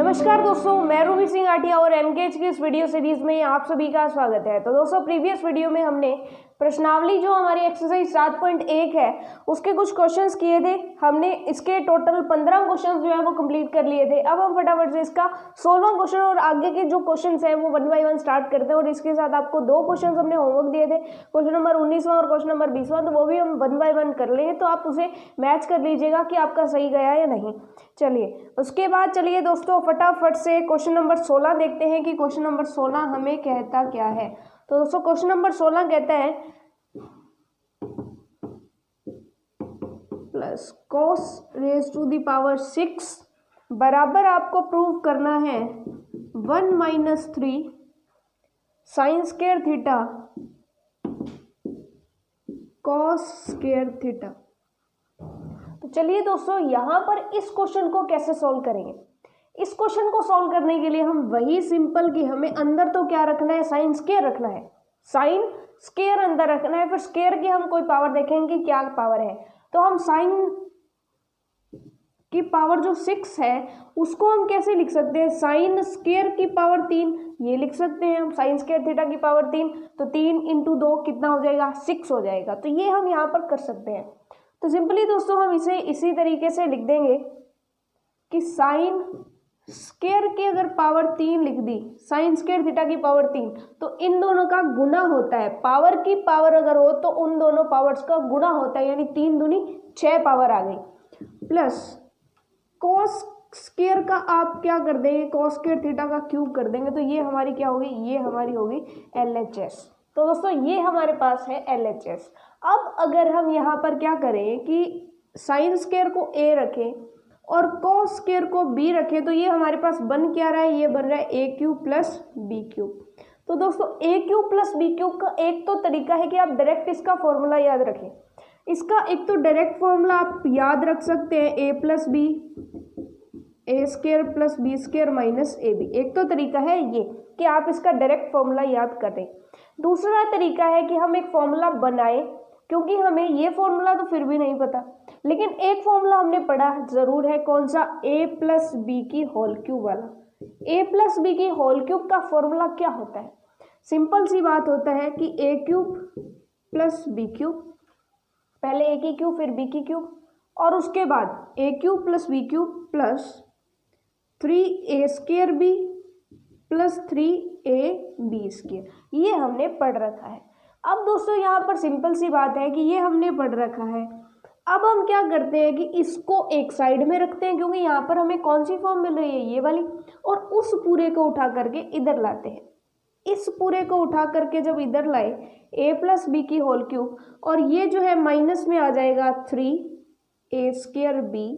नमस्कार दोस्तों, मैं रूबी सिंह आटिया और एमकेएच की इस वीडियो सीरीज में आप सभी का स्वागत है। तो दोस्तों, प्रीवियस वीडियो में हमने प्रश्नावली जो हमारी एक्सरसाइज 7.1 है उसके कुछ क्वेश्चंस किए थे। हमने इसके टोटल 15 क्वेश्चंस जो है वो कंप्लीट कर लिए थे। अब हम फटाफट से इसका 16वां क्वेश्चन और आगे के जो क्वेश्चंस हैं वो 1 बाय 1 स्टार्ट करते हैं। और इसके साथ आपको 2 क्वेश्चंस हमने होमवर्क दिए थे, क्वेश्चन नंबर 19वां और क्वेश्चन नंबर 20वां, तो वो भी हम 1 बाय 1 कर लेंगे। तो आप उसे मैच कर लीजिएगा कि आपका सही गया या नहीं। चलिए उसके बाद चलिए दोस्तों फटाफट से क्वेश्चन नंबर 16 देखते हैं कि क्वेश्चन नंबर 16 हमें कहता क्या है। तो दोस्तों क्वेश्चन नंबर 16 कहता है plus cos raise to the power 6 बराबर आपको प्रूव करना है 1 - 3 sine square theta cos square theta. तो चलिए दोस्तों यहाँ पर इस क्वेश्चन को कैसे सॉल्व करेंगे। इस क्वेश्चन को सॉल्व करने के लिए हम वही सिंपल कि हमें अंदर तो क्या रखना है, साइन स्क्वायर रखना है। साइन स्क्वायर अंदर रखना है, फिर स्क्वायर की हम कोई पावर देखेंगे क्या पावर है। तो हम साइन की पावर जो 6 है उसको हम कैसे लिख सकते हैं, साइन स्क्वायर की पावर 3 ये लिख सकते हैं हम। साइन स्क्वायर थीटा की पावर 3, तो 3 × 2 कितना हो जाएगा, 6 हो जाएगा। तो ये हम यहाँ पर कर सकते हैं। तो सिंपली दोस्तों हम इसे इसी तरीके से लिख देंगे कि साइन स्क्वायर की अगर पावर 3 लिख दी, साइन स्क्वायर थीटा की पावर 3, तो इन दोनों का गुना होता है। पावर की पावर अगर हो तो उन दोनों पावर्स का गुना होता है, यानी 3 दूनी 6 पावर आ गई। प्लस कॉस स्क्वायर का आप क्या कर देंगे, कॉस स्क्वायर थीटा का क्यूब कर देंगे। तो ये हमारी क्या होगी, ये हमारी होगी LHS। तो दोस्तों ये हमारे पास है LHS। अब अगर हम यहाँ पर क्या करें कि साइन स्क्वायर को A रखें और कॉस स्क्वायर को B रखें, तो ये हमारे पास बन क्या रहा है, ये बन रहा है A³ + B³। तो दोस्तों A³ + B³ का एक तो तरीका है कि आप डायरेक्ट इसका फॉर्मूला याद रखें। इसका एक तो डायरेक्ट फॉर्मूला आप याद रख सकते हैं A + B, A² + B² - AB। एक तो तरीका है ये कि आप इसका डायरेक्ट फॉर्मूला याद करें। दूसरा तरीका है कि हम एक फॉर्मूला बनाएं, क्योंकि हमें ये फॉर्मूला तो फिर भी नहीं पता, लेकिन एक फॉर्मूला हमने पढ़ा जरूर है, कौन सा, A + B³ वाला। A + B³ का फॉर्मूला क्या होता है, सिंपल सी बात होता है कि A³ + B³, पहले A की क्यूब फिर B की क्यूब, और उसके बाद A³ + B³ + 3A² + 3AB²। ये हमने पढ़ रखा है। अब दोस्तों यहाँ पर सिंपल सी बात है कि ये हमने पढ़ रखा है। अब हम क्या करते हैं कि इसको एक साइड में रखते हैं, क्योंकि यहाँ पर हमें कौन सी फॉर्म मिल रही है, ये वाली, और उस पूरे को उठा करके इधर लाते हैं। इस पूरे को उठा करके जब इधर लाए A + B³ और ये जो है माइनस में आ जाएगा 3A²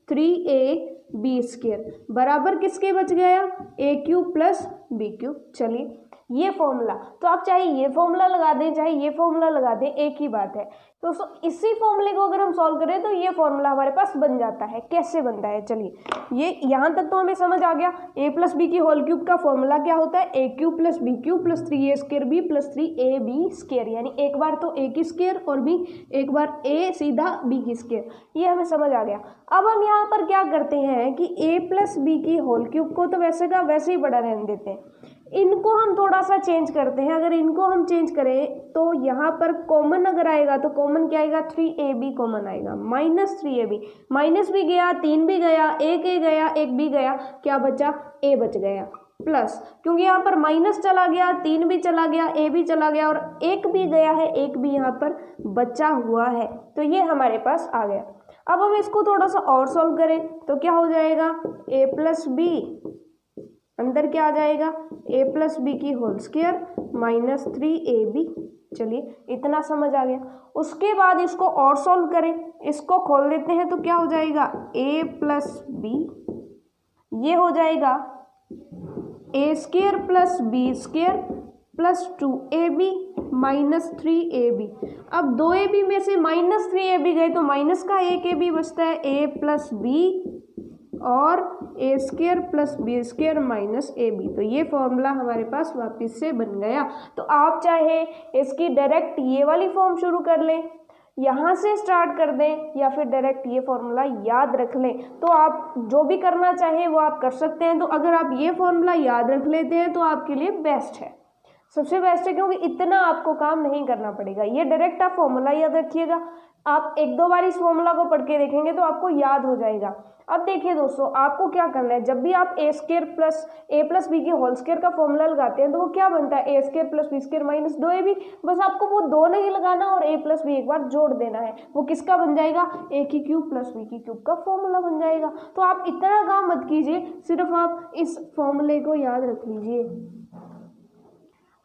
- 3AB² बराबर किसके बच गया, A³ + B³। चलिए ये फॉर्मूला, तो आप चाहे ये फॉर्मूला लगा दें चाहे ये फॉर्मूला लगा दें, एक ही बात है दोस्तों। इसी फॉर्मूले को अगर हम सॉल्व करें तो ये फॉर्मूला हमारे पास बन जाता है। कैसे बनता है, चलिए ये यहाँ तक तो हमें समझ आ गया। A + B³ का फॉर्मूला क्या होता है, A³ + B³ + 3A² + 3AB², यानी एक बार तो A की स्क्वायर और B, एक बार A सीधा B की स्क्वायर, ये हमें समझ आ गया। अब हम यहाँ पर क्या करते हैं कि A + B³ को तो वैसे का वैसे ही बड़ा रहने देते हैं, इनको हम थोड़ा सा चेंज करते हैं। अगर इनको हम चेंज करें तो यहाँ पर कॉमन अगर आएगा तो कॉमन क्या आएगा, 3AB कॉमन आएगा, -3AB, माइनस भी गया, 3 भी गया, एक A गया, एक B गया, क्या बचा, A बच गया। प्लस क्योंकि यहाँ पर माइनस चला गया, 3 भी चला गया, A भी चला गया और एक भी गया है, एक भी यहाँ पर बचा हुआ है, तो ये हमारे पास आ गया। अब हम इसको थोड़ा सा और सॉल्व करें तो क्या हो जाएगा, A + B, अंदर क्या आ जाएगा, A + B² - 3AB। चलिए इतना समझ आ गया। उसके बाद इसको और सॉल्व करें, इसको खोल देते हैं तो क्या हो जाएगा, A + B, ये हो जाएगा A² + B² + 2AB - 3AB। अब 2AB में से -3AB गए तो माइनस का 1AB बचता है, A + B और A² + B² - AB। तो ये फॉर्मूला हमारे पास वापस से बन गया। तो आप चाहे इसकी डायरेक्ट ये वाली फॉर्म शुरू कर लें, यहाँ से स्टार्ट कर दें या फिर डायरेक्ट ये फॉर्मूला याद रख लें, तो आप जो भी करना चाहें वो आप कर सकते हैं। तो अगर आप ये फॉर्मूला याद रख लेते हैं तो आपके लिए बेस्ट है, सबसे बेस्ट है, क्योंकि इतना आपको काम नहीं करना पड़ेगा। ये डायरेक्ट आप फॉर्मूला याद रखिएगा, आप एक दो बार इस फॉर्मूला को पढ़ के देखेंगे तो आपको याद हो जाएगा। अब देखिए दोस्तों, आपको क्या करना है, जब भी आप A square plus A plus B के होल स्क्वायर का फॉर्मूला लगाते हैं तो वो क्या बनता है, A square plus B square minus 2ab। बस आपको वो 2 नहीं लगाना और ए प्लस बी एक बार जोड़ देना है, वो किसका बन जाएगा, ए की क्यूब प्लस बी की क्यूब का फॉर्मूला बन जाएगा। तो आप इतना काम मत कीजिए, सिर्फ आप इस फॉर्मूले को याद रख लीजिए।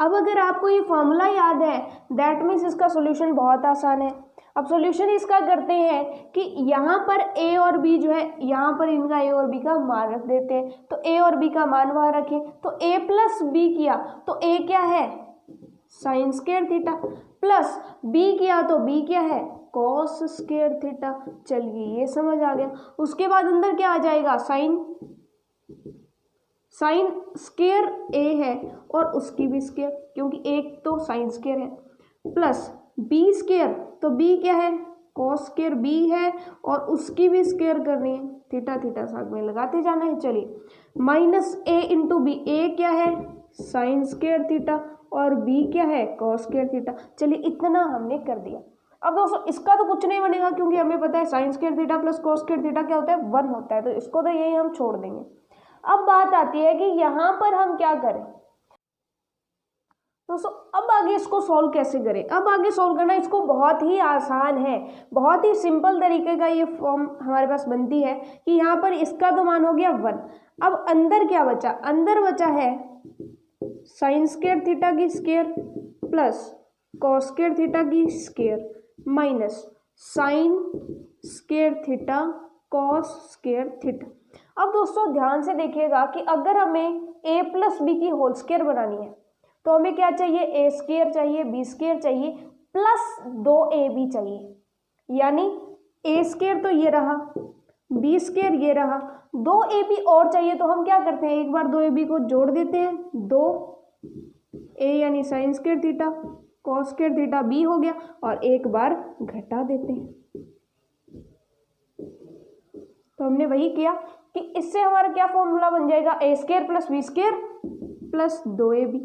अब अगर आपको ये फॉर्मूला याद है दैट मीन्स इसका सॉल्यूशन बहुत आसान है। अब सॉल्यूशन इसका करते हैं कि यहाँ पर ए और बी जो है, यहाँ पर इनका ए और बी का मान रख देते हैं। तो ए और बी का मान वहाँ रखें, तो ए प्लस बी किया तो ए क्या है, sine square theta, plus B किया तो बी क्या है, कॉस स्क्वायर थीटा। चलिए ये समझ आ गया। उसके बाद अंदर क्या आ जाएगा, साइन स्क्वायर ए है और उसकी भी स्क्वायर, क्योंकि एक तो साइन स्क्वायर है, प्लस बी स्क्वायर, तो बी क्या है, कॉस स्क्वायर बी है और उसकी भी स्क्वायर करनी है, थीटा थीटा साथ में लगाते जाना है। चलिए माइनस ए इंटू बी, ए क्या है, साइन स्क्वायर थीटा और बी क्या है, कॉस स्क्वायर थीटा। चलिए इतना हमने कर दिया। अब दोस्तों इसका तो कुछ नहीं बनेगा, क्योंकि हमें पता है sine square theta plus cos square theta क्या होता है, 1 होता है, तो इसको तो यही हम छोड़ देंगे। अब बात आती है कि यहाँ पर हम क्या करें दोस्तों, अब आगे इसको सॉल्व कैसे करें। अब आगे सॉल्व करना इसको बहुत ही आसान है, बहुत ही सिंपल तरीके का ये फॉर्म हमारे पास बनती है कि यहाँ पर इसका तो मान हो गया 1। अब अंदर क्या बचा, अंदर बचा है साइन स्क्वायर थीटा की square plus cos square theta की square minus sine square theta cos square theta. अब दोस्तों ध्यान से देखिएगा कि अगर हमें a प्लस बी की होल स्क्वायर बनानी है तो हमें क्या चाहिए, ए स्क्वायर चाहिए, बी स्क्वायर चाहिए, प्लस 2ab चाहिए। यानी ए स्क्वायर तो ये रहा, बी स्क्वायर ये रहा, 2ab और चाहिए। तो हम क्या करते हैं, एक बार 2ab को जोड़ देते हैं, 2a यानी sine square theta cos square theta b हो गया, और एक बार घटा देते हैं। तो हमने वही किया कि इससे हमारा क्या फॉर्मूला बन जाएगा, A square plus B square plus 2ab।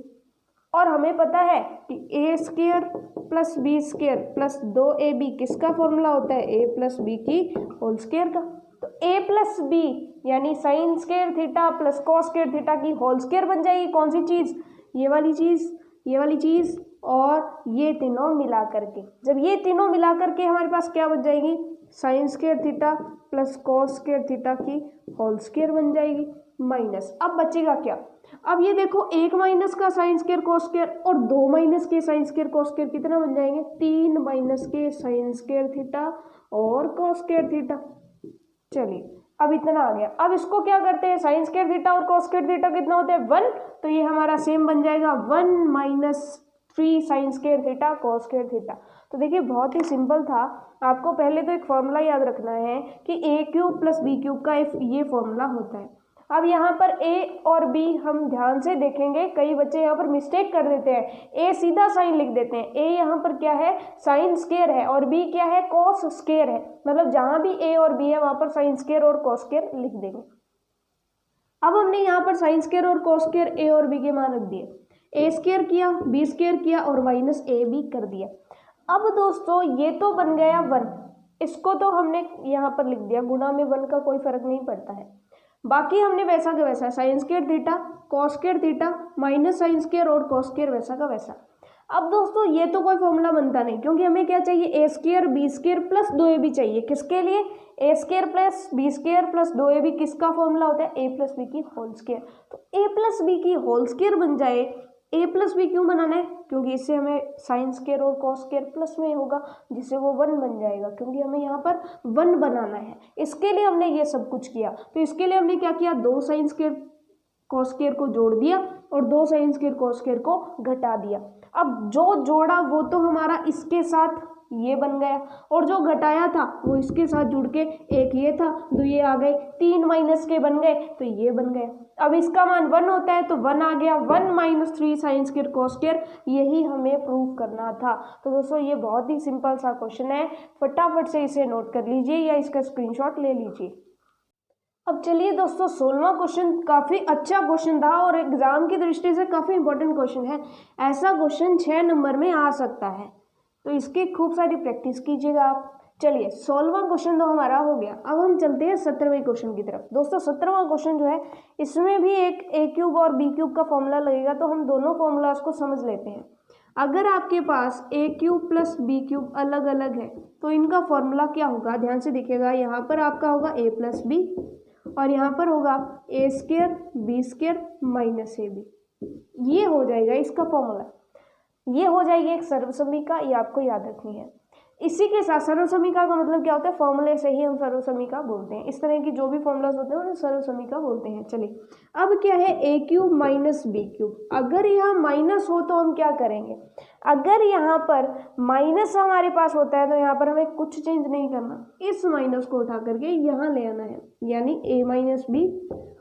और हमें पता है कि A square plus B square plus 2ab किसका फॉर्मूला होता है, ए प्लस बी की होल स्क्वायर का। तो ए प्लस बी यानी sine square theta plus cos square theta की होल स्क्वायर बन जाएगी। कौन सी चीज़, ये वाली चीज़, ये वाली चीज़ और ये तीनों मिला करके। जब ये तीनों मिला करके हमारे पास क्या बन जाएगी, sign square theta plus cos square theta की होल स्क्वायर बन जाएगी माइनस। अब बचेगा क्या, अब ये देखो 1 माइनस का साइन स्क्वायर कॉस स्क्वायर और 2 माइनस के साइन स्क्वायर कॉस स्क्वायर कितना बन जाएंगे, 3 माइनस के साइन स्क्वायर थीटा और कॉस स्क्वायर थीटा। चलिए अब इतना आ गया। अब इसको क्या करते हैं, साइन स्क्वायर थीटा और कॉस स्क्वायर थीटा कितना होता है, 1। तो ये हमारा सेम बन जाएगा 1 minus 3 sine square theta cos square theta. तो देखिए बहुत ही सिंपल था। आपको पहले तो एक फॉर्मूला याद रखना है कि ए क्यूब प्लस बी क्यूब का ये फॉर्मूला होता है। अब यहाँ पर ए और बी हम ध्यान से देखेंगे, कई बच्चे यहाँ पर मिस्टेक कर देते हैं, ए सीधा साइन लिख देते हैं। ए यहाँ पर क्या है, साइन स्क्वायर है और बी क्या है, कॉस स्क्वायर है। मतलब जहाँ भी ए और बी है वहाँ पर साइन स्क्वायर और कॉस स्क्वायर लिख देंगे। अब हमने यहाँ पर साइन स्क्वायर और कॉस स्क्वायर ए और बी के मान रख दिए, ए स्क्वायर किया, बी स्क्वायर किया और माइनस ए बी कर दिया। अब दोस्तों ये तो बन गया 1, इसको तो हमने यहाँ पर लिख दिया, गुणा में 1 का कोई फर्क नहीं पड़ता है। बाकी हमने वैसा का वैसा sign square theta cos square theta minus sine square और कॉस स्क्वायर वैसा का वैसा। अब दोस्तों ये तो कोई फॉर्मूला बनता नहीं, क्योंकि हमें क्या चाहिए, A square B square plus 2ab चाहिए। किसके लिए, A square plus B square plus 2ab किसका फॉर्मूला होता है, ए प्लस बी की होल स्क्वायर। तो ए प्लस बी की होल स्क्वायर बन जाए। ए प्लस बी क्यों बनाना है, क्योंकि इससे हमें साइन स्क्वायर और कॉस स्क्वायर प्लस में होगा, जिससे वो 1 बन जाएगा, क्योंकि हमें यहाँ पर 1 बनाना है। इसके लिए हमने ये सब कुछ किया। तो इसके लिए हमने क्या किया, 2 साइन स्क्वायर कॉस स्क्वायर को जोड़ दिया और 2 साइन स्क्वायर कॉस स्क्वायर को घटा दिया। अब जो जोड़ा वो तो हमारा इसके साथ ये बन गया, और जो घटाया था वो इसके साथ जुड़ के एक ये था, तो ये आ गए, 3 माइनस के बन गए तो ये बन गया। अब इसका मान 1 होता है तो 1 आ गया, 1 minus 3 sine square cos square, यही हमें प्रूव करना था। तो दोस्तों ये बहुत ही सिंपल सा क्वेश्चन है, फटाफट से इसे नोट कर लीजिए या इसका स्क्रीनशॉट ले लीजिए। अब चलिए दोस्तों 16वां क्वेश्चन काफ़ी अच्छा क्वेश्चन था और एग्जाम की दृष्टि से काफ़ी इंपॉर्टेंट क्वेश्चन है। ऐसा क्वेश्चन 6 नंबर में आ सकता है, तो इसकी खूब सारी प्रैक्टिस कीजिएगा आप। चलिए 16वां क्वेश्चन तो हमारा हो गया, अब हम चलते हैं 17वें क्वेश्चन की तरफ। दोस्तों 17वां क्वेश्चन जो है इसमें भी एक ए क्यूब और बी क्यूब का फॉर्मूला लगेगा, तो हम दोनों फॉर्मूलाज को समझ लेते हैं। अगर आपके पास ए क्यूब प्लस बी क्यूब अलग अलग है तो इनका फॉर्मूला क्या होगा, ध्यान से देखिएगा। यहाँ पर आपका होगा ए प्लस बी और यहाँ पर होगा A square B square minus A B, ये हो जाएगा इसका फॉर्मूला। ये हो जाएगी एक सर्वसमीका, ये आपको याद रखनी है। इसी के साथ सर्वसमीका का मतलब क्या होता है, फॉर्मूले से ही हम सर्वसमीका बोलते हैं। इस तरह की जो भी फॉर्मूलाज होते हैं उन्हें सर्वसमीका बोलते हैं। चलिए अब क्या है, ए क्यूब माइनस बी क्यूब। अगर यहाँ माइनस हो तो हम क्या करेंगे, अगर यहाँ पर माइनस हमारे पास होता है तो यहाँ पर हमें कुछ चेंज नहीं करना, इस माइनस को उठा करके यहाँ ले आना है, यानी ए माइनस बी,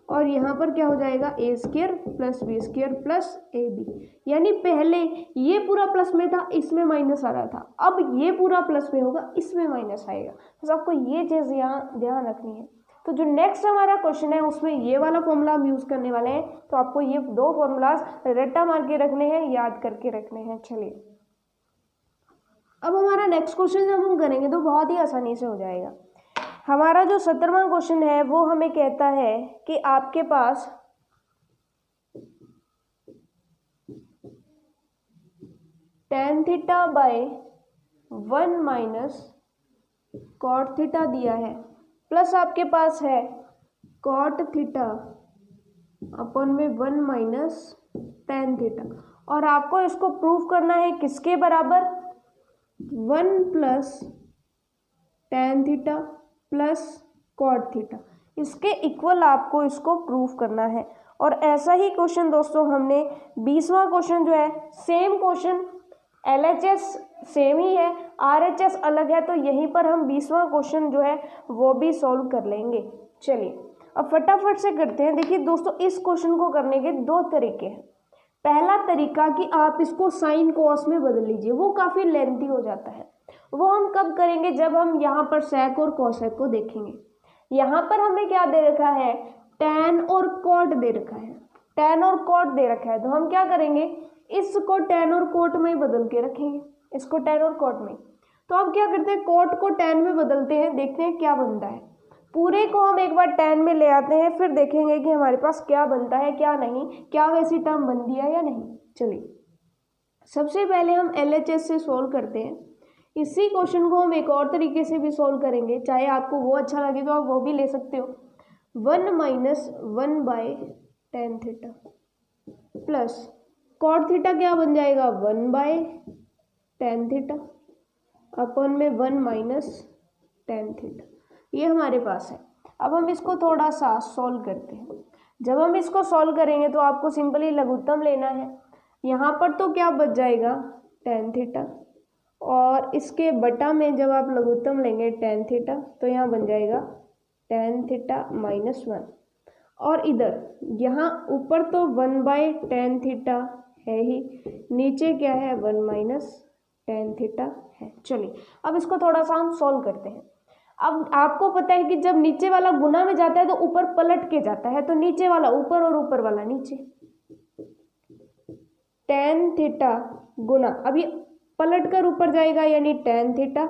और यहाँ पर क्या हो जाएगा A square plus B square plus A B, यानी पहले ये पूरा प्लस में था, इसमें माइनस आ रहा था, अब ये पूरा प्लस में होगा, इसमें माइनस आएगा। तो आपको ये चीज़ यहाँ ध्यान रखनी है। तो जो नेक्स्ट हमारा क्वेश्चन है उसमें ये वाला फॉर्मूला हम यूज़ करने वाले हैं, तो आपको ये दो फॉर्मूलाज रट्टा मार के रखने हैं, याद करके रखने हैं। चलिए अब हमारा नेक्स्ट क्वेश्चन जब हम करेंगे तो बहुत ही आसानी से हो जाएगा। हमारा जो 17वां क्वेश्चन है वो हमें कहता है कि आपके पास tan theta by 1 minus cot theta दिया है, प्लस आपके पास है कॉट थीटा अपन में 1 माइनस tan थीटा, और आपको इसको प्रूफ करना है किसके बराबर, 1 plus tan theta plus cot theta, इसके इक्वल आपको इसको प्रूफ करना है। और ऐसा ही क्वेश्चन दोस्तों हमने 20वां क्वेश्चन जो है, सेम क्वेश्चन, LHS सेम ही है, RHS अलग है, तो यहीं पर हम 20वां क्वेश्चन जो है वो भी सॉल्व कर लेंगे। चलिए अब फटाफट से करते हैं। देखिए दोस्तों इस क्वेश्चन को करने के दो तरीके हैं। पहला तरीका कि आप इसको साइन कॉस में बदल लीजिए, वो काफ़ी लेंथी हो जाता है, वो हम कब करेंगे, जब हम यहाँ पर सेक और कोसेक को देखेंगे। यहाँ पर हमें क्या दे रखा है, टैन और कॉट दे रखा है, टैन और कॉट दे रखा है, तो हम क्या करेंगे, इसको टैन और कोट में बदल के रखेंगे, इसको टैन और कोट में। तो अब क्या करते हैं, कोट को टैन में बदलते हैं, देखते हैं क्या बनता है। पूरे को हम एक बार टैन में ले आते हैं, फिर देखेंगे कि हमारे पास क्या बनता है क्या नहीं, क्या वैसी टर्म बनती है या नहीं। चलिए सबसे पहले हम LHS से सॉल्व करते हैं। इसी क्वेश्चन को हम एक और तरीके से भी सॉल्व करेंगे, चाहे आपको वो अच्छा लगे तो आप वो भी ले सकते हो। 1 minus 1 by tan theta plus cot theta क्या बन जाएगा, 1 बाय tan थीटा अपन में 1 माइनस tan थीटा, ये हमारे पास है। अब हम इसको थोड़ा सा सॉल्व करते हैं। जब हम इसको सॉल्व करेंगे तो आपको सिंपली लघुत्तम लेना है। यहाँ पर तो क्या बच जाएगा, tan थीटा, और इसके बटा में जब आप लघुत्तम लेंगे tan थीटा तो यहाँ बन जाएगा tan थीटा माइनस 1, और इधर यहाँ ऊपर तो 1 बाय tan थीटा है ही, नीचे क्या है 1 माइनस tan थीटा है। चलिए अब इसको थोड़ा सा हम सॉल्व करते हैं। अब आपको पता है कि जब नीचे वाला गुना में जाता है तो ऊपर पलट के जाता है, तो नीचे वाला ऊपर और ऊपर वाला नीचे, tan थीटा गुना, अभी पलट कर ऊपर जाएगा यानी tan थीटा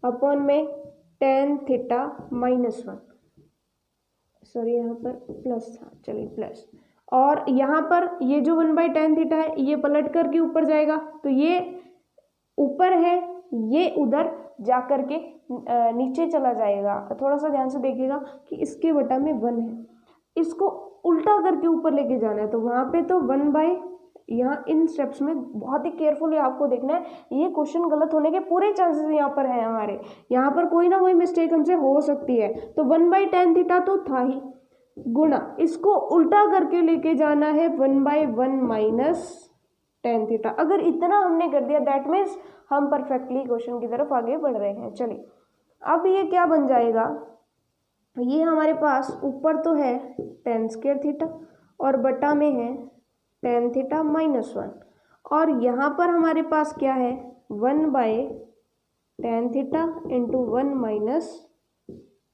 अपॉन में tan थीटा माइनस 1, सॉरी यहाँ पर प्लस था, चलिए प्लस, और यहाँ पर ये जो 1 बाई tan थीटा है ये पलट कर के ऊपर जाएगा, तो ये ऊपर है, ये उधर जा कर के नीचे चला जाएगा। थोड़ा सा ध्यान से देखिएगा कि इसके बटा में 1 है, इसको उल्टा करके ऊपर लेके जाना है, तो वहाँ पे तो 1 बाई, यहाँ इन स्टेप्स में बहुत ही केयरफुली आपको देखना है, ये क्वेश्चन गलत होने के पूरे चांसेस यहाँ पर हैं हमारे, यहाँ पर कोई ना कोई मिस्टेक हमसे हो सकती है। तो 1 बाई tan थीटा तो था ही, गुणा इसको उल्टा करके लेके जाना है 1 बाई 1 माइनस tan थीटा। अगर इतना हमने कर दिया दैट मीन्स हम परफेक्टली क्वेश्चन की तरफ आगे बढ़ रहे हैं। चलिए अब ये क्या बन जाएगा, ये हमारे पास ऊपर तो है tan स्क्वायर थीटा और बटा में है tan थीटा माइनस 1, और यहाँ पर हमारे पास क्या है 1/tan theta into 1 minus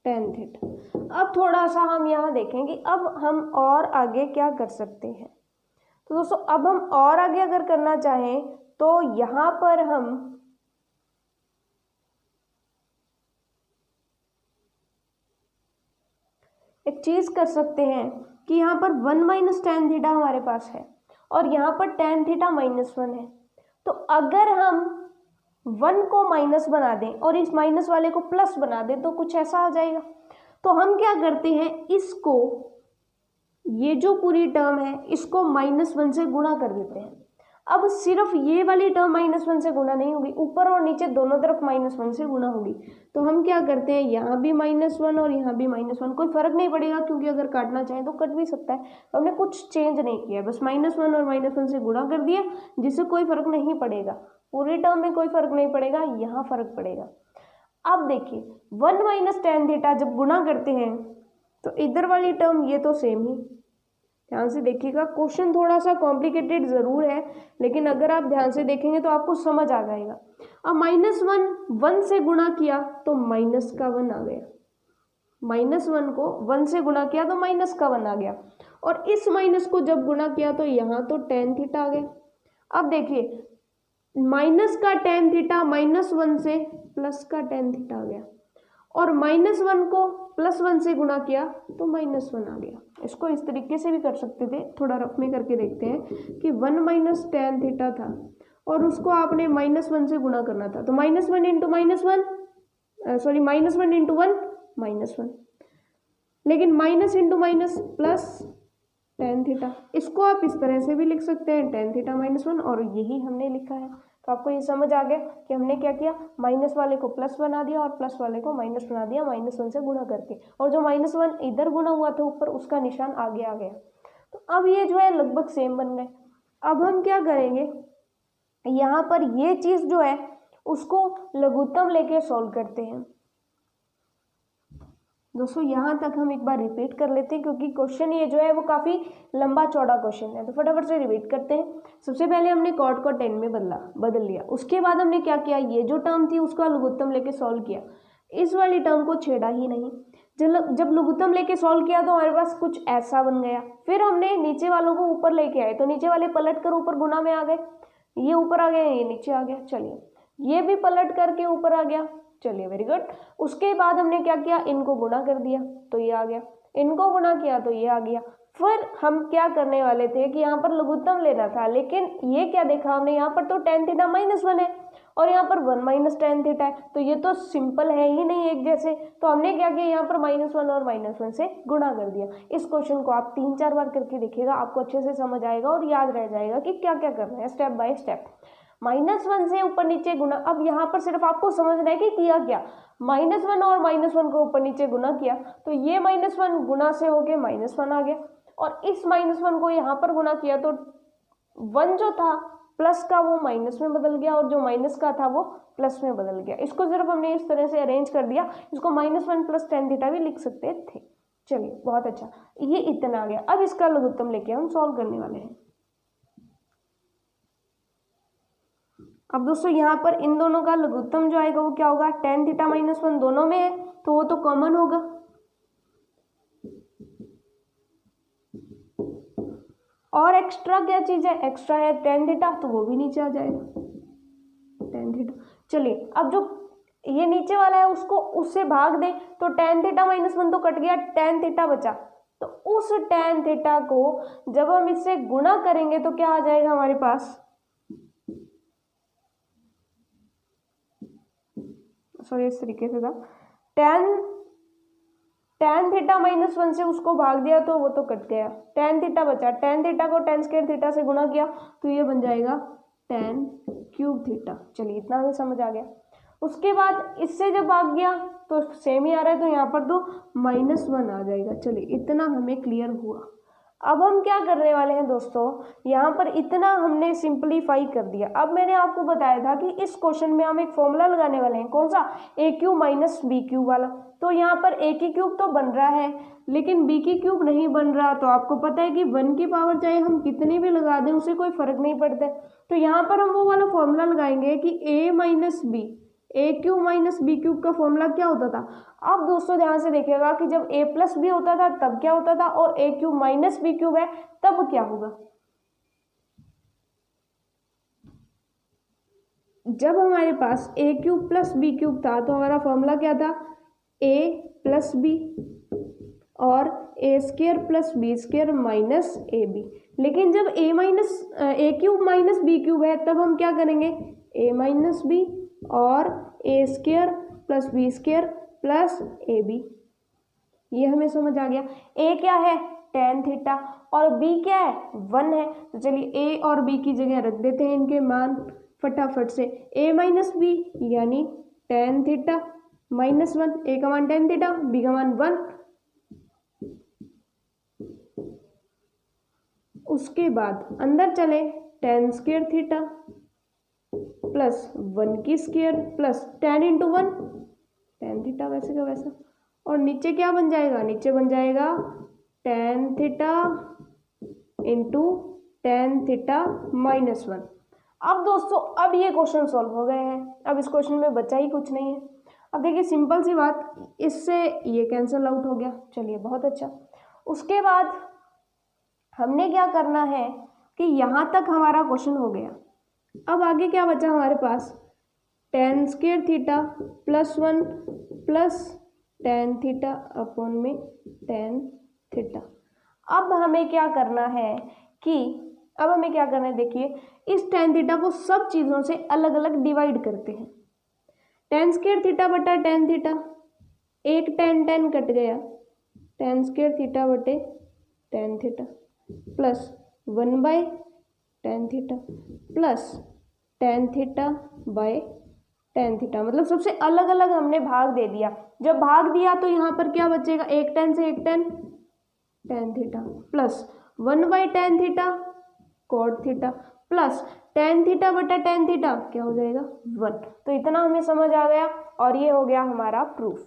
tan theta. अब थोड़ा सा हम यहाँ देखेंगे, अब हम और आगे क्या कर सकते हैं। तो दोस्तों अब हम और आगे अगर करना चाहें तो यहाँ पर हम एक चीज कर सकते हैं कि यहाँ पर 1 माइनस tan थीटा हमारे पास है और यहाँ पर tan थीटा माइनस 1 है। तो अगर हम 1 को माइनस बना दें और इस माइनस वाले को प्लस बना दें तो कुछ ऐसा आ जाएगा। तो हम क्या करते हैं, इसको, ये जो पूरी टर्म है इसको -1 से गुणा कर देते हैं। अब सिर्फ ये वाली टर्म -1 से गुणा नहीं होगी, ऊपर और नीचे दोनों तरफ -1 से गुणा होगी। तो हम क्या करते हैं, यहाँ भी -1 और यहाँ भी -1, कोई फर्क नहीं पड़ेगा क्योंकि अगर काटना चाहें तो कट भी सकता है। तो हमने कुछ चेंज नहीं किया, बस -1 और -1 से गुणा कर दिया, जिससे कोई फर्क नहीं पड़ेगा, पूरी टर्म में कोई फर्क नहीं पड़ेगा, यहाँ फर्क पड़ेगा। अब देखिए 1 माइनस tan थीटा जब गुणा करते हैं तो इधर वाली टर्म ये तो सेम ही, ध्यान से देखिएगा, क्वेश्चन थोड़ा सा कॉम्प्लिकेटेड ज़रूर है लेकिन अगर आप ध्यान से देखेंगे तो आपको समझ आ जाएगा। अब -1 1 से गुणा किया तो माइनस का 1 आ गया, -1 को 1 से गुणा किया तो माइनस का 1 आ गया, और इस माइनस को जब गुणा किया तो यहाँ तो tan थीटा आ गया। अब देखिए माइनस का tan थीटा -1 से प्लस का tan थीटा आ गया, और -1 को +1 से गुणा किया तो -1 आ गया। इसको इस तरीके से भी कर सकते थे, थोड़ा रफ में करके देखते हैं कि 1 माइनस tan थीटा था और उसको आपने -1 से गुणा करना था, तो -1 इंटू -1 सॉरी -1 इंटू 1 -1, लेकिन minus into minus plus tan theta, इसको आप इस तरह से भी लिख सकते हैं tan थीटा -1, और यही हमने लिखा है। तो आपको ये समझ आ गया कि हमने क्या किया, माइनस वाले को प्लस बना दिया और प्लस वाले को माइनस बना दिया -1 से गुणा करके, और जो -1 इधर गुणा हुआ था ऊपर उसका निशान आगे आ गया। तो अब ये जो है लगभग सेम बन गए। अब हम क्या करेंगे, यहाँ पर ये चीज़ जो है उसको लघुत्तम लेके सॉल्व करते हैं। दोस्तों यहाँ तक हम एक बार रिपीट कर लेते हैं क्योंकि क्वेश्चन ये जो है वो काफ़ी लंबा चौड़ा क्वेश्चन है, तो फटाफट से रिपीट करते हैं। सबसे पहले हमने cot को tan में बदल लिया, उसके बाद हमने क्या किया, ये जो टर्म थी उसका लघुत्तम लेके सॉल्व किया, इस वाली टर्म को छेड़ा ही नहीं। जब लघुत्तम लेके सॉल्व किया तो हमारे पास कुछ ऐसा बन गया। फिर हमने नीचे वालों को ऊपर लेके आए तो नीचे वाले पलट कर ऊपर गुना में आ गए, ये ऊपर आ गया, ये नीचे आ गया, चलिए ये भी पलट करके ऊपर आ गया, चलिए वेरी गुड। उसके बाद हमने क्या किया, इनको गुणा कर दिया तो ये आ गया, इनको गुणा किया तो ये आ गया। फिर हम क्या करने वाले थे कि यहाँ पर लघुत्तम लेना था, लेकिन ये क्या देखा हमने, यहाँ पर तो tan थीटा -1 है और यहाँ पर 1 माइनस tan थीटा है, तो ये तो सिंपल है ही नहीं एक जैसे। तो हमने क्या किया, यहाँ पर -1 और -1 से गुणा कर दिया। इस क्वेश्चन को आप 3-4 बार करके देखिएगा, आपको अच्छे से समझ आएगा और याद रह जाएगा कि क्या क्या करना है स्टेप बाय स्टेप। -1 से ऊपर नीचे गुना, अब यहाँ पर सिर्फ आपको समझना है कि किया क्या, -1 और -1 को ऊपर नीचे गुना किया तो ये -1 गुना से होके -1 आ गया, और इस -1 को यहाँ पर गुना किया तो 1 जो था प्लस का वो माइनस में बदल गया और जो माइनस का था वो प्लस में बदल गया। इसको सिर्फ हमने इस तरह से अरेंज कर दिया, इसको -1 प्लस tan थीटा भी लिख सकते थे। चलिए बहुत अच्छा, ये इतना आ गया। अब इसका लघुत्तम लेके हम सॉल्व करने वाले हैं। अब दोस्तों यहाँ पर इन दोनों का लघुत्तम जो आएगा वो क्या होगा, tan थीटा -1 दोनों में है तो वो तो कॉमन होगा, और एक्स्ट्रा क्या चीज़ है, एक्स्ट्रा है tan थीटा, तो वो भी नीचे आ जाएगा tan थीटा। चलिए अब जो ये नीचे वाला है उसको उससे भाग दें तो tan थीटा -1 तो कट गया, tan थीटा बचा, तो उस tan थीटा को जब हम इससे गुणा करेंगे तो क्या आ जाएगा हमारे पास, सॉरी इस तरीके से था, tan थीटा -1 से उसको भाग दिया तो वो तो कट गया, tan थीटा बचा, tan थीटा को tan स्क्वायर थीटा से गुणा किया तो ये बन जाएगा tan क्यूब थीटा। चलिए इतना हमें समझ आ गया। उसके बाद इससे जब भाग गया तो सेम ही आ रहा है तो यहाँ पर तो -1 आ जाएगा। चलिए इतना हमें क्लियर हुआ। अब हम क्या करने वाले हैं दोस्तों, यहाँ पर इतना हमने सिंपलीफाई कर दिया। अब मैंने आपको बताया था कि इस क्वेश्चन में हम एक फॉर्मूला लगाने वाले हैं, कौन सा, ए क्यूब माइनस बी क्यूब वाला। तो यहाँ पर ए की क्यूब तो बन रहा है लेकिन बी की क्यूब नहीं बन रहा। तो आपको पता है कि 1 की पावर चाहे हम कितनी भी लगा दें उसे कोई फर्क नहीं पड़ता। तो यहाँ पर हम वो वाला फॉर्मूला लगाएंगे कि ए माइनस बी, ए क्यूब माइनस बी क्यूब का फॉर्मूला क्या होता था। अब दोस्तों ध्यान से देखिएगा कि जब ए प्लस बी होता था तब क्या होता था, और ए क्यूब माइनस बी क्यूब है तब क्या होगा। जब हमारे पास ए क्यूब प्लस बी क्यूब था तो हमारा फॉर्मूला क्या था, ए प्लस बी और A square plus B square minus A B. लेकिन जब A cube minus B cube है तब हम क्या करेंगे, ए माइनस बी और A square plus B square plus A B. ये हमें समझ आ गया। ए क्या है, tan थीटा, और बी क्या है, 1 है। तो चलिए ए और बी की जगह रख देते हैं इनके मान फटाफट से। ए माइनस बी यानी tan थीटा माइनस 1, ए का मान tan थीटा, बी का मान 1। उसके बाद अंदर चले, tan स्क्वायर थीटा प्लस 1 की square plus tan into 1, tan theta वैसे का वैसा, और नीचे क्या बन जाएगा, नीचे बन जाएगा tan theta into tan theta minus 1। अब दोस्तों अब ये क्वेश्चन सॉल्व हो गए हैं। अब इस क्वेश्चन में बचा ही कुछ नहीं है। अब देखिए सिंपल सी बात, इससे ये कैंसिल आउट हो गया। चलिए बहुत अच्छा। उसके बाद हमने क्या करना है कि यहाँ तक हमारा क्वेश्चन हो गया। अब आगे क्या बचा हमारे पास, tan square theta plus 1 plus tan theta upon में tan थीटा। अब हमें क्या करना है देखिए इस tan थीटा को सब चीज़ों से अलग अलग डिवाइड करते हैं। tan स्क्वायर थीटा बटा tan थीटा, एक tan कट गया, tan स्क्वायर थीटा बटे tan theta plus 1 by tan theta plus tan theta by tan theta. मतलब सबसे अलग अलग हमने भाग दे दिया। जब भाग दिया तो यहाँ पर क्या बचेगा, एक tan से एक tan theta plus 1 by tan theta cot theta plus tan theta बटा tan थीटा क्या हो जाएगा, 1। तो इतना हमें समझ आ गया और ये हो गया हमारा प्रूफ।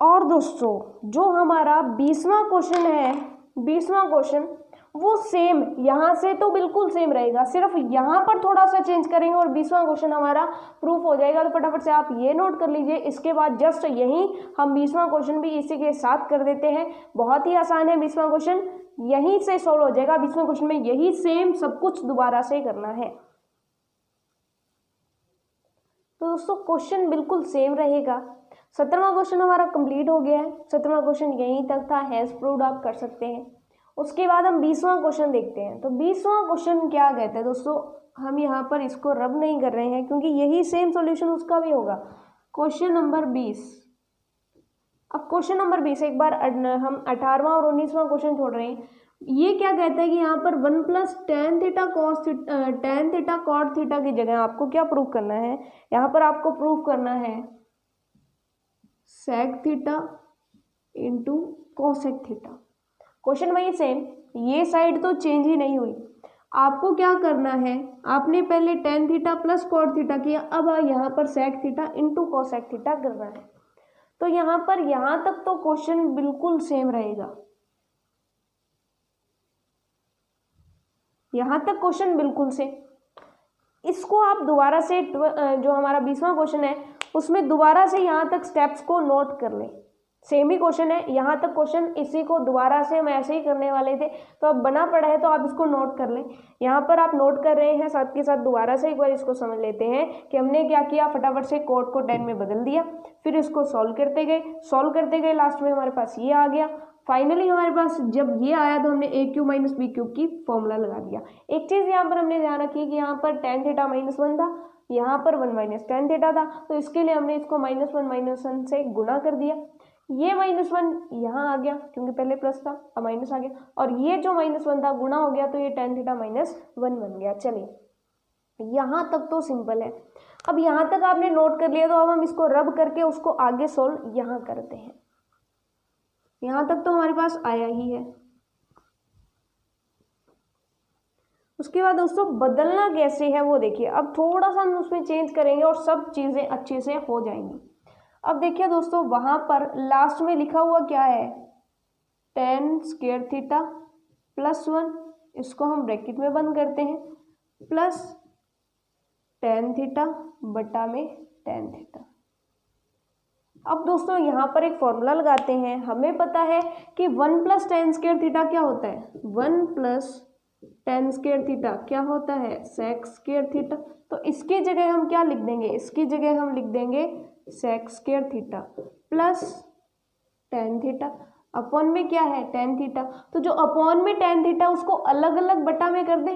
और दोस्तों जो हमारा 20वां क्वेश्चन है, 20वां क्वेश्चन वो सेम यहाँ से तो बिल्कुल सेम रहेगा, सिर्फ यहाँ पर थोड़ा सा चेंज करेंगे और 20वां क्वेश्चन हमारा प्रूफ हो जाएगा। तो फटाफट से आप ये नोट कर लीजिए। इसके बाद जस्ट यहीं हम 20वां क्वेश्चन भी इसी के साथ कर देते हैं। बहुत ही आसान है 20वां क्वेश्चन, यहीं से सॉल्व हो जाएगा। 20वें क्वेश्चन में यही सेम सब कुछ दोबारा से करना है। तो दोस्तों क्वेश्चन बिल्कुल सेम रहेगा। 17वां क्वेश्चन हमारा कंप्लीट हो गया है। 17वां क्वेश्चन यहीं तक था, हैज प्रूव्ड आप कर सकते हैं। उसके बाद हम 20वां क्वेश्चन देखते हैं। तो 20वां क्वेश्चन क्या कहते हैं दोस्तों, हम यहाँ पर इसको रब नहीं कर रहे हैं क्योंकि यही सेम सॉल्यूशन उसका भी होगा। Question number 20। अब क्वेश्चन नंबर 20 एक बार हम 18वां और 19वां क्वेश्चन छोड़ रहे हैं। ये क्या कहता है कि यहाँ पर 1 plus tan theta cot theta की जगह आपको क्या प्रूव करना है, यहाँ पर आपको प्रूव करना है sec theta into cosec theta. Question वही सेम, ये साइड तो चेंज ही नहीं हुई। आपको क्या करना है, आपने पहले tan theta plus cot theta किया, अब यहाँ पर sec theta into cosec theta करना है। तो यहाँ पर यहाँ तक तो क्वेश्चन बिल्कुल सेम रहेगा, यहाँ तक क्वेश्चन बिल्कुल सेम। इसको आप दोबारा से जो हमारा 20वां क्वेश्चन है उसमें दोबारा से यहाँ तक स्टेप्स को नोट कर लें। सेम ही क्वेश्चन है, यहाँ तक क्वेश्चन इसी को दोबारा से हम ऐसे ही करने वाले थे, तो अब बना पड़ा है तो आप इसको नोट कर लें। यहाँ पर आप नोट कर रहे हैं, साथ के साथ दोबारा से एक बार इसको समझ लेते हैं कि हमने क्या किया। फटाफट से कोट को 10 में बदल दिया, फिर इसको सॉल्व करते गए लास्ट में हमारे पास ये आ गया। फाइनली हमारे पास जब ये आया तो हमने ए क्यूब माइनस बी क्यूब की फॉर्मूला लगा दिया। एक चीज़ यहाँ पर हमने ध्यान रखी कि यहाँ पर tan थीटा माइनस 1 था, यहाँ पर 1 माइनस tan थीटा था, तो इसके लिए हमने इसको -1 से गुणा कर दिया। ये -1 यहाँ आ गया क्योंकि पहले प्लस था, अब माइनस आ गया, और ये जो -1 था गुणा हो गया तो ये tan थीटा -1 बन गया। चलिए यहाँ तक तो सिंपल है। अब यहाँ तक आपने नोट कर लिया तो अब हम इसको रब करके उसको आगे सोल्व यहाँ करते हैं। यहाँ तक तो हमारे पास आया ही है। उसके बाद दोस्तों बदलना कैसे है वो देखिए। अब थोड़ा सा हम उसमें चेंज करेंगे और सब चीज़ें अच्छे से हो जाएंगी। अब देखिए दोस्तों वहाँ पर लास्ट में लिखा हुआ क्या है, tan स्क्वायर थीटा प्लस 1, इसको हम ब्रैकेट में बंद करते हैं, प्लस tan थीटा बटा में tan थीटा। अब दोस्तों यहाँ पर एक फॉर्मूला लगाते हैं। हमें पता है कि 1 प्लस tan स्क्वायर थीटा क्या होता है, 1 प्लस tan स्क्वायर थीटा क्या होता है, sec स्क्वायर थीटा। तो इसकी जगह हम क्या लिख देंगे, इसकी जगह हम लिख देंगे sec square theta plus tan theta. Upon में क्या है, tan थीटा। तो जो अपॉन में tan थीटा उसको अलग अलग बटा में कर दें,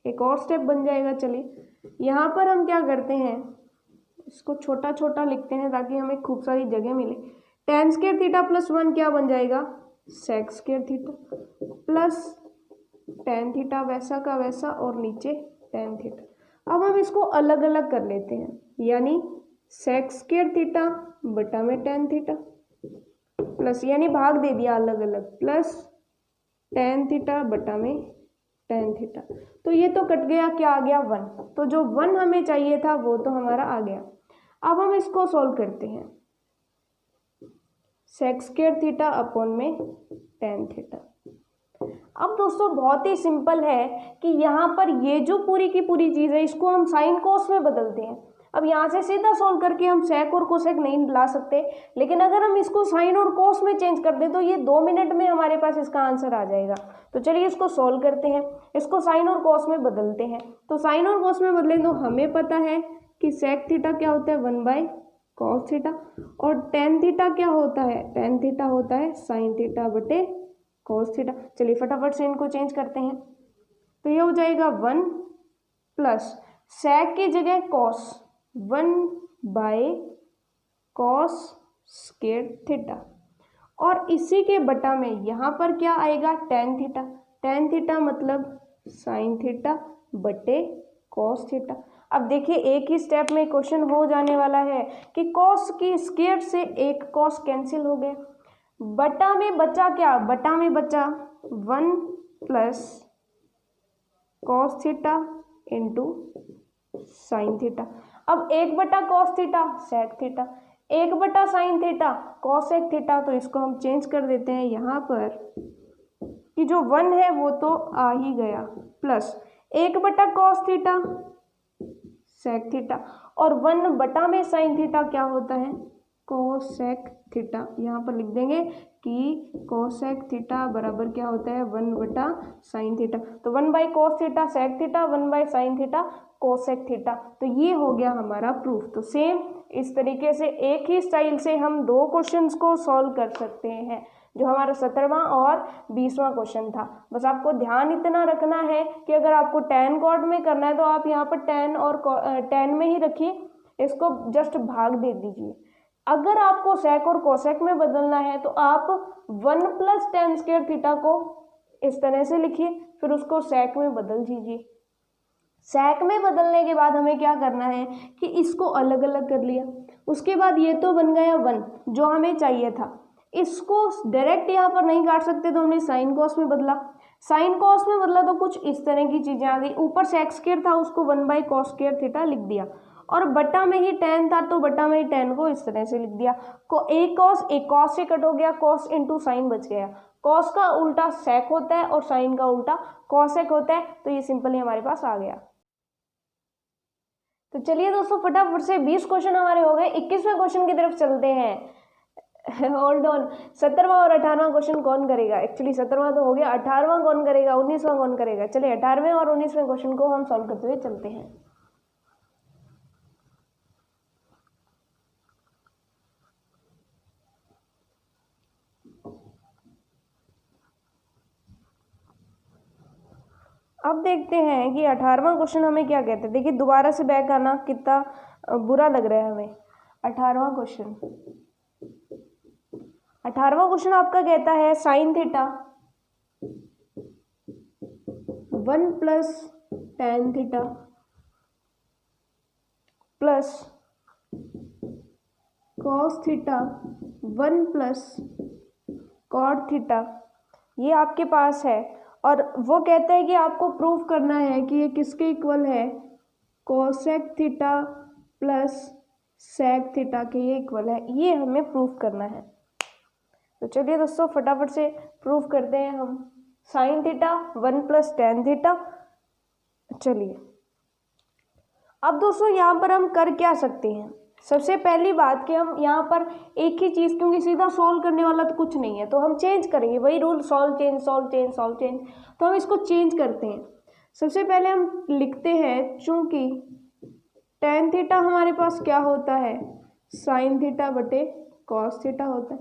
एक और स्टेप बन जाएगा। चलिए यहाँ पर हम क्या करते हैं, इसको छोटा छोटा लिखते हैं ताकि हमें खूब सारी जगह मिले। tan स्क्वायर थीटा प्लस 1 क्या बन जाएगा, sec square theta plus tan theta वैसा का वैसा और नीचे tan थीटा। अब हम इसको अलग अलग कर लेते हैं, यानी sec स्क्वायर थीटा बटा में tan थीटा प्लस, यानी भाग दे दिया अलग अलग, प्लस tan थीटा बटा में tan थीटा। तो ये तो कट गया, क्या आ गया 1। तो जो 1 हमें चाहिए था वो तो हमारा आ गया। अब हम इसको सॉल्व करते हैं, sec स्क्वायर थीटा अपॉन में tan थीटा। अब दोस्तों बहुत ही सिंपल है कि यहाँ पर ये जो पूरी की पूरी चीज़ है इसको हम साइन कोस में बदलते हैं। अब यहाँ से सीधा सॉल्व करके हम sec और कोसेक नहीं ला सकते, लेकिन अगर हम इसको साइन और कोस में चेंज कर दें तो ये 2 मिनट में हमारे पास इसका आंसर आ जाएगा। तो चलिए इसको सॉल्व करते हैं, इसको साइन और कोस में बदलते हैं। तो साइन और कोस में बदलें तो हमें पता है कि sec थीटा क्या होता है 1/cos थीटा, और tan थीटा क्या होता है, tan थीटा होता है sin थीटा बटे cos थीटा। चलिए फटाफट से इनको चेंज करते हैं। तो ये हो जाएगा 1 प्लस sec की जगह cos, 1/cos स्क्वायर थीटा, और इसी के बटा में यहाँ पर क्या आएगा tan थीटा। tan थीटा मतलब sin थीटा बटे cos थीटा। अब देखिए एक ही स्टेप में क्वेश्चन हो जाने वाला है कि cos की स्क्वायर से एक cos कैंसिल हो गया, बटा में बचा क्या, बटा में बचा 1 plus cos theta into sine theta. अब 1/cos theta sec theta, 1/sin theta cosec theta. तो इसको हम चेंज कर देते हैं यहाँ पर कि जो 1 है वो तो आ ही गया, plus 1/cos theta sec theta, और 1 बटा में sin थीटा क्या होता है, cosec थीटा। यहाँ पर लिख देंगे कि cosec थीटा बराबर क्या होता है 1/sin थीटा। तो 1/cos theta sec theta, 1/sin theta cosec theta. तो ये हो गया हमारा प्रूफ। तो सेम इस तरीके से एक ही स्टाइल से हम 2 क्वेश्चंस को सॉल्व कर सकते हैं, जो हमारा 17वां और 20वां क्वेश्चन था। बस आपको ध्यान इतना रखना है कि अगर आपको tan कॉर्ड में करना है तो आप यहाँ पर tan और tan में ही रखिए, इसको जस्ट भाग दे दीजिए। अगर आपको sec और cosec में बदलना है तो आप 1 प्लस tan स्क्वायर थीटा को इस तरह से लिखिए, फिर उसको sec में बदल दीजिए। sec में बदलने के बाद हमें क्या करना है कि इसको अलग अलग कर लिया, उसके बाद ये तो बन गया 1 जो हमें चाहिए था। इसको डायरेक्ट यहाँ पर नहीं काट सकते तो हमने साइन कॉस में बदला, साइन कॉस में बदला तो कुछ इस तरह की चीजें आ गई। ऊपर sec स्क्वायर था उसको 1/cos स्क्वायर थीटा लिख दिया, और बटा में ही tan था तो बटा में ही tan को इस तरह से लिख दिया। को एक cos से कट हो गया, cos इंटू साइन बच गया। cos का उल्टा sec होता है और साइन का उल्टा cosec होता है। तो ये सिंपली हमारे पास आ गया। तो चलिए दोस्तों फटाफट से 20 क्वेश्चन हमारे हो गए, 21वें क्वेश्चन की तरफ चलते हैं। होल्ड ऑन, 17वां और 18वां क्वेश्चन कौन करेगा, एक्चुअली 17वां तो हो गया, 18वां कौन करेगा, 19वां कौन करेगा। चलिए 18वें और 19वें क्वेश्चन को हम सॉल्व करते हुए चलते हैं। अब देखते हैं कि 18वां क्वेश्चन हमें क्या कहते हैं। देखिए दोबारा से बैक आना कितना बुरा लग रहा है हमें। 18वां क्वेश्चन आपका कहता है sine theta 1 plus tan theta plus cos theta 1 plus cot theta, ये आपके पास है। और वो कहते हैं कि आपको प्रूफ करना है कि ये किसके इक्वल है, cosec theta plus sec theta के ये इक्वल है, ये हमें प्रूफ करना है। तो चलिए दोस्तों फटाफट से प्रूफ करते हैं हम। Sine theta 1 plus tan theta. चलिए अब दोस्तों यहाँ पर हम कर क्या सकते हैं, सबसे पहली बात कि हम यहाँ पर एक ही चीज़, क्योंकि सीधा सॉल्व करने वाला तो कुछ नहीं है, तो हम चेंज करेंगे, वही rule solve change solve change solve change, तो हम इसको चेंज करते हैं। सबसे पहले हम लिखते हैं, चूंकि टेन थीटा हमारे पास क्या होता है, साइन थीटा बटे कॉस थीटा होता है,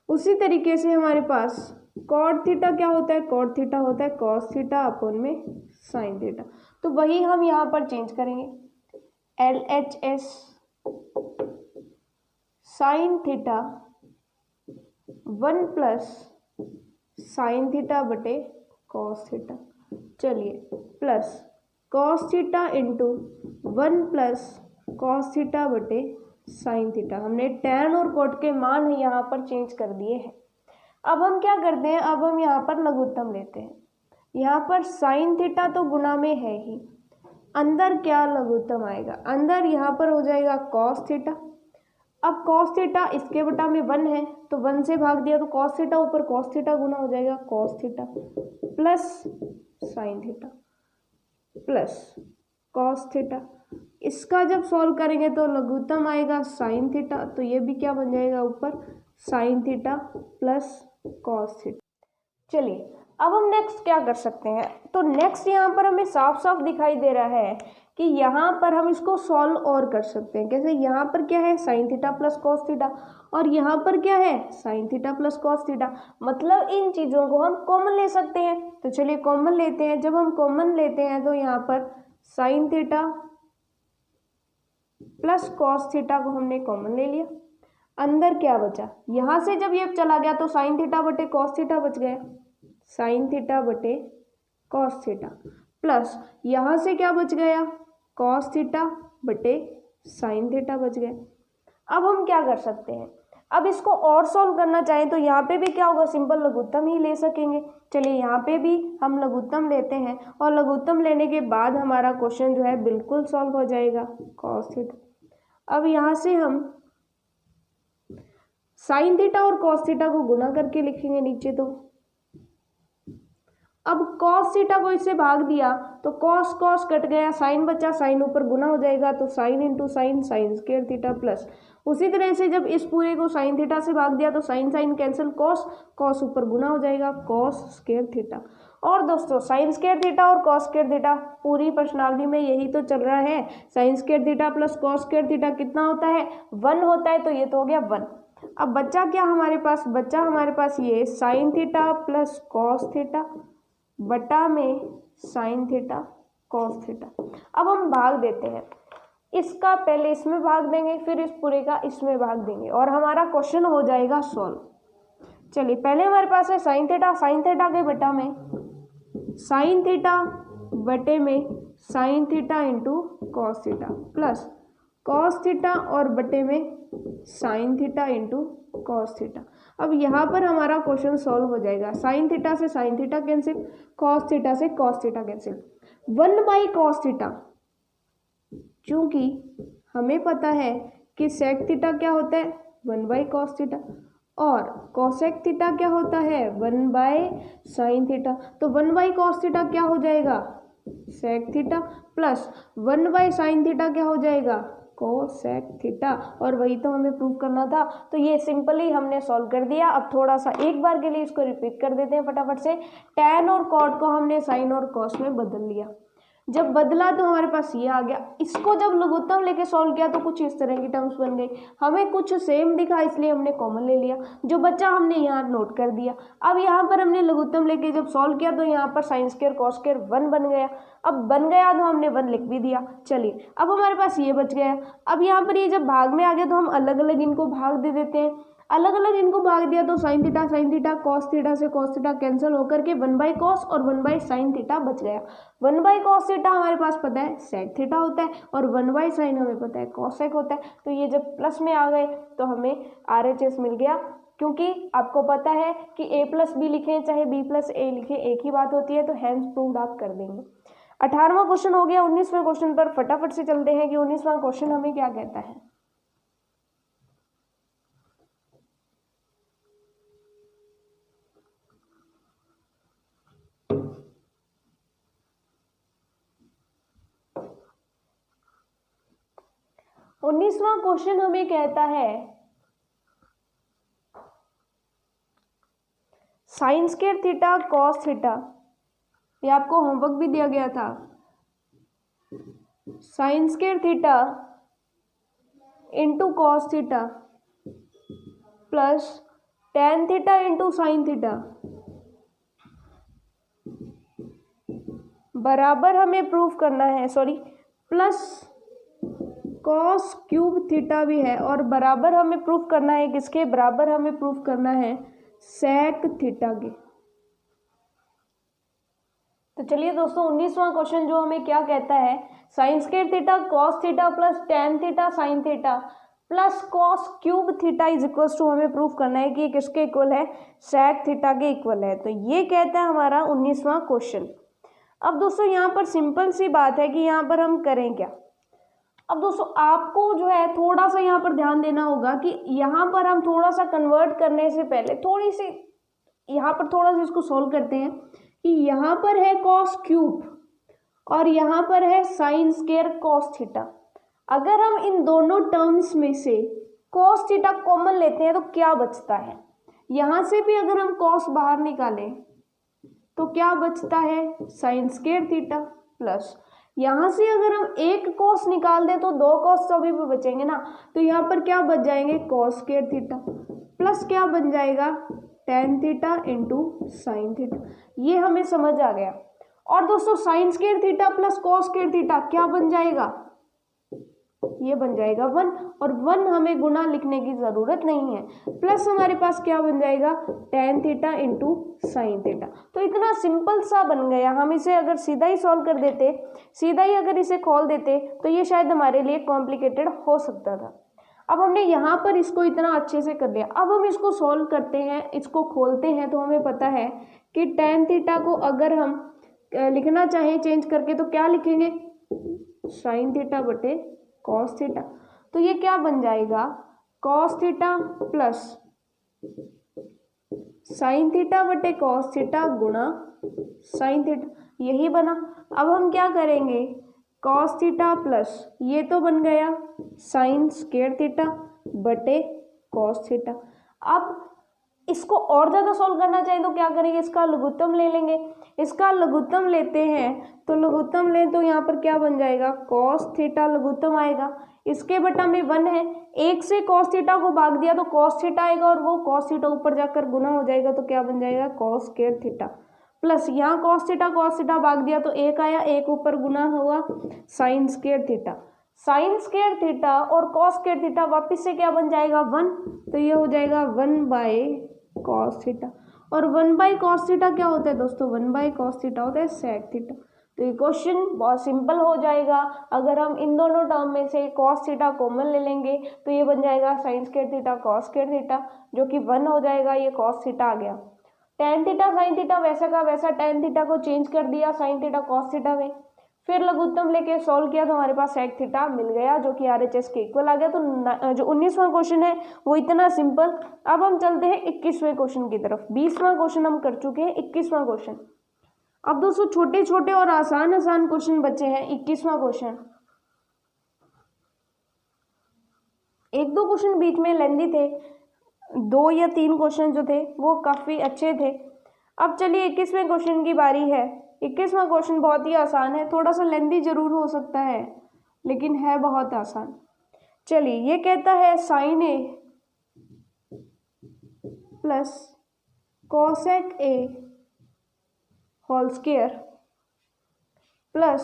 उसी तरीके से हमारे पास कॉट थीटा क्या होता है, कॉट थीटा होता है कॉस थीटा अपॉन में साइन थीटा, तो वही हम यहाँ पर चेंज करेंगे। LHS sine theta 1 plus sign theta बटे कॉस थीटा, चलिए plus cos theta into 1 plus cos theta बटे साइन थीटा, हमने टैन और कॉट के मान यहाँ पर चेंज कर दिए हैं। अब हम क्या करते हैं, अब हम यहाँ पर लघुत्तम लेते हैं। यहाँ पर साइन थीटा तो गुणा में है ही, अंदर क्या लघुत्तम आएगा, अंदर यहाँ पर हो जाएगा कॉस थीटा। अब कॉस थीटा इसके बटा में 1 है, तो 1 से भाग दिया तो कॉस थीटा ऊपर कॉस थीटा गुना हो जाएगा cos theta plus sign theta plus cos theta. इसका जब सॉल्व करेंगे तो लघुत्तम आएगा साइन थीटा, तो ये भी क्या बन जाएगा ऊपर sign theta plus cos theta. चलिए अब हम नेक्स्ट क्या कर सकते हैं, तो नेक्स्ट यहाँ पर हमें साफ साफ दिखाई दे रहा है कि यहाँ पर हम इसको सॉल्व और कर सकते हैं। कैसे, यहाँ पर क्या है sine theta plus cos theta और यहाँ पर क्या है sine theta plus cos theta, मतलब इन चीज़ों को हम कॉमन ले सकते हैं। तो चलिए कॉमन लेते हैं। जब हम कॉमन लेते हैं तो यहाँ पर sign theta plus cos theta को हमने कॉमन ले लिया, अंदर क्या बचा, यहाँ से जब ये चला गया तो साइन थीटा बटे कॉस थीटा बच गया, साइन थीटा बटे कॉस थीटा प्लस यहाँ से क्या बच गया कॉस थीटा बटे साइन थीटा बच गया। अब हम क्या कर सकते हैं, अब इसको और सॉल्व करना चाहें तो यहाँ पे भी क्या होगा, सिंपल लघुत्तम ही ले सकेंगे। चलिए यहाँ पे भी हम लघुत्तम लेते हैं और लघुत्तम लेने के बाद हमारा क्वेश्चन जो है बिल्कुल सॉल्व हो जाएगा कॉस थीटा। अब यहाँ से हम साइन थीटा और कॉस थीटा को गुना करके लिखेंगे नीचे, तो अब कॉस थीटा को इससे भाग दिया तो कॉस कॉस कट गया, साइन बचा, साइन ऊपर गुना हो जाएगा तो sine into sine sign square theta plus उसी तरह से जब इस पूरे को साइन थीटा से भाग दिया तो sine sine cancel, cos cos ऊपर गुना हो जाएगा कॉस स्क्वायर थीटा। और दोस्तों साइन स्क्वायर थीटा और कॉस स्क्वायर थीटा पूरी प्रश्नावली में यही तो चल रहा है, sine square theta plus cos square theta कितना होता है 1 होता है, तो ये तो हो गया 1। अब बच्चा क्या हमारे पास, बच्चा हमारे पास ये sine theta plus cos theta बटा में साइन थीटा कॉस थीटा। अब हम भाग देते हैं, इसका पहले इसमें भाग देंगे फिर इस पूरे का इसमें भाग देंगे और हमारा क्वेश्चन हो जाएगा सॉल्व। चलिए पहले हमारे पास है साइन थीटा के बटा में साइन थीटा बटे में sine theta into cos theta plus cos theta और बटे में sine theta into cos theta. अब यहाँ पर हमारा क्वेश्चन सॉल्व हो जाएगा, साइन थीटा से sine theta cancel, cos theta से cos theta cancel, 1 by cos theta, चूंकि हमें पता है कि सेक थीटा क्या होता है 1 बाई कॉस थीटा और कॉसेक थीटा क्या होता है 1 बाई साइन थीटा, तो 1 बाई कॉस थीटा क्या हो जाएगा sec theta plus 1 by sine theta क्या हो जाएगा कोसेक थीटा, और वही तो हमें प्रूव करना था। तो ये सिंपली हमने सॉल्व कर दिया। अब थोड़ा सा एक बार के लिए इसको रिपीट कर देते हैं फटाफट से। टैन और कॉट को हमने साइन और कॉस में बदल लिया, जब बदला तो हमारे पास ये आ गया। इसको जब लघुत्तम लेके सॉल्व किया तो कुछ इस तरह की टर्म्स बन गई, हमें कुछ सेम दिखा इसलिए हमने कॉमन ले लिया, जो बच्चा हमने यहाँ नोट कर दिया। अब यहाँ पर हमने लघुत्तम लेके जब सॉल्व किया तो यहाँ पर साइन स्क्वायर कॉस स्क्वायर 1 बन गया। अब बन गया तो हमने 1 लिख भी दिया। चलिए अब हमारे पास ये बच गया। अब यहाँ पर ये जब भाग में आ गया तो हम अलग अलग इनको भाग दे देते हैं। अलग अलग इनको भाग दिया तो साइन थीटा कॉस थीटा से कॉस थीटा कैंसिल होकर के 1 बाई कॉस और 1 बाई साइन थीटा बच गया। 1 बाई कॉस थीटा हमारे पास पता है सेक थीटा होता है और 1 बाई साइन हमें पता है कॉसेक होता है। तो ये जब प्लस में आ गए तो हमें RHS मिल गया क्योंकि आपको पता है कि a प्लस बी लिखें चाहे b प्लस ए लिखें एक ही बात होती है, तो हैंस प्रूव्ड आप कर देंगे। 18वां क्वेश्चन हो गया। 19वें क्वेश्चन पर फटाफट से चलते हैं कि 19वां क्वेश्चन हमें क्या कहता है। उन्नीसवां क्वेश्चन हमें कहता है sine square theta cos theta, ये आपको होमवर्क भी दिया गया था। Sign square theta into cos theta plus tan theta into sine theta बराबर हमें प्रूफ करना है, sorry plus cos cube theta भी है, और बराबर हमें प्रूफ करना है किसके, बराबर हमें प्रूफ करना है सेक थीटा के। तो चलिए दोस्तों 19वां क्वेश्चन जो हमें क्या कहता है, sine square theta cos theta plus tan theta sine theta plus cos cube theta is equal to, हमें प्रूफ करना है कि ये किसके इक्वल है, सेक थीटा के इक्वल है। तो ये कहता है हमारा 19वां क्वेश्चन। अब दोस्तों यहाँ पर सिंपल सी बात है कि यहाँ पर हम करें क्या। अब दोस्तों आपको जो है थोड़ा सा यहाँ पर ध्यान देना होगा कि यहाँ पर हम थोड़ा सा कन्वर्ट करने से पहले थोड़ी सी यहाँ पर थोड़ा सा इसको सॉल्व करते हैं कि यहाँ पर है कॉस क्यूब और यहाँ पर है साइन स्क्वायर कॉस थीटा। अगर हम इन दोनों टर्म्स में से कॉस थीटा कॉमन लेते हैं तो क्या बचता है, यहाँ से भी अगर हम कॉस बाहर निकालें तो क्या बचता है, साइन स्क्वायर थीटा प्लस यहाँ से अगर हम एक कॉस निकाल दें तो दो कॉस तो अभी भी बचेंगे ना, तो यहाँ पर क्या बच जाएंगे, कॉस स्क्वायर थीटा प्लस क्या बन जाएगा, tan theta into sine theta. ये हमें समझ आ गया। और दोस्तों sine square theta plus cos square theta क्या बन जाएगा, ये बन जाएगा 1, और 1 हमें गुना लिखने की जरूरत नहीं है, प्लस हमारे पास क्या बन जाएगा, tan theta into sine theta. तो इतना सिंपल सा बन गया। हम इसे अगर सीधा ही सॉल्व कर देते, सीधा ही अगर इसे खोल देते तो ये शायद हमारे लिए कॉम्प्लिकेटेड हो सकता था। अब हमने यहाँ पर इसको इतना अच्छे से कर लिया। अब हम इसको सॉल्व करते हैं, इसको खोलते हैं, तो हमें पता है कि टेन थीटा को अगर हम लिखना चाहें चेंज करके तो क्या लिखेंगे, साइन थीटा बटे कॉस थीटा। तो ये क्या बन जाएगा, cos theta plus sign theta बटे कॉस थीटा गुणा साइन थीटा, यही बना। अब हम क्या करेंगे, कॉस थीटा प्लस ये तो बन गया साइन स्क्वायर थीटा बटे कॉस थीटा। अब इसको और ज़्यादा सॉल्व करना चाहिए तो क्या करेंगे, इसका लघुत्तम ले लेंगे। इसका लघुत्तम लेते हैं तो लघुत्तम लें तो यहाँ पर क्या बन जाएगा, कॉस थीटा लघुत्तम आएगा, इसके बटा में 1 है, एक से कॉस थीटा को भाग दिया तो कॉस थीटा आएगा और वो कॉस थीटा ऊपर जाकर गुना हो जाएगा, तो क्या बन जाएगा, कॉस स्क्वायर थीटा प्लस यहाँ कॉस थीटा भाग दिया तो एक आया, एक ऊपर गुना हुआ sign square theta. Sign square theta और कॉस स्क्वायर थीटा वापिस से क्या बन जाएगा 1, तो ये हो जाएगा 1 बाय कॉस थीटा। और 1 बाय कॉस थीटा क्या होता है दोस्तों, 1 बाय कॉस थीटा होता है सेक थीटा। तो ये क्वेश्चन बहुत सिंपल हो जाएगा। अगर हम इन दोनों टर्म में से कॉस थीटा कॉमन ले लेंगे तो ये बन जाएगा sign square theta cos square theta, जो कि 1 हो जाएगा, ये कॉस थीटा आ गया। टेन थीटा साइन थीटा वैसा का वैसा, टेन थीटा को चेंज कर दिया साइन थीटा कॉस थीटा में, फिर लघुत्तम लेके सॉल्व किया तो हमारे पास सेक थीटा मिल गया, जो कि RHS के इक्वल आ गया। तो जो 19वां क्वेश्चन है वो इतना सिंपल। अब हम चलते हैं 21वें क्वेश्चन की तरफ। 20वां क्वेश्चन हम कर चुके हैं, 21वां क्वेश्चन। अब दोस्तों छोटे छोटे और आसान आसान क्वेश्चन बचे हैं। 21वां क्वेश्चन, एक दो क्वेश्चन बीच में लेंदी थे, 2 या 3 क्वेश्चन जो थे वो काफ़ी अच्छे थे। अब चलिए 21वें क्वेश्चन की बारी है। 21वां क्वेश्चन बहुत ही आसान है, थोड़ा सा लेंदी जरूर हो सकता है लेकिन है बहुत आसान। चलिए ये कहता है sine A plus cosec A whole square plus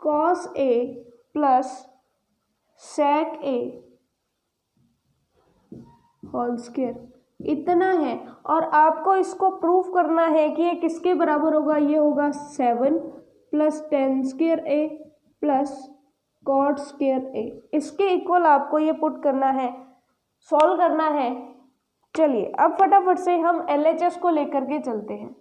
cos A plus sec A whole square, इतना है। और आपको इसको प्रूफ करना है कि ये किसके बराबर होगा, ये होगा 7 प्लस टेन स्क्वायर ए प्लस कॉट स्क्वायर ए, इसके इक्वल आपको ये पुट करना है सॉल्व करना है। चलिए अब फटाफट से हम LHS को लेकर के चलते हैं।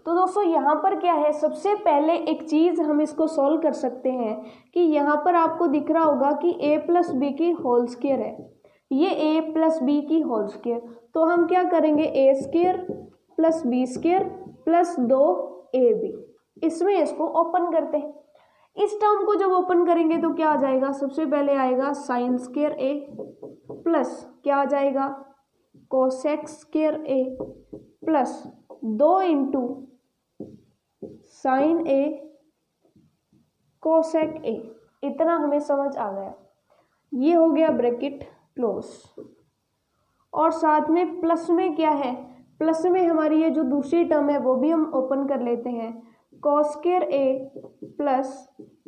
तो दोस्तों यहाँ पर क्या है, सबसे पहले एक चीज़ हम इसको सॉल्व कर सकते हैं कि यहाँ पर आपको दिख रहा होगा कि a प्लस बी की होल स्क्वायर है, ये a प्लस बी की होल स्क्वायर। तो हम क्या करेंगे, a square plus B square plus 2ab, इसमें इसको ओपन करते हैं। इस टर्म को जब ओपन करेंगे तो क्या आ जाएगा, सबसे पहले आएगा साइन स्क्वायर a प्लस क्या आ जाएगा, cosec square a plus 2 into sine a cosec a। इतना हमें समझ आ गया, ये हो गया ब्रैकेट क्लोज। और साथ में प्लस में क्या है, प्लस में हमारी ये जो दूसरी टर्म है वो भी हम ओपन कर लेते हैं, cos square a plus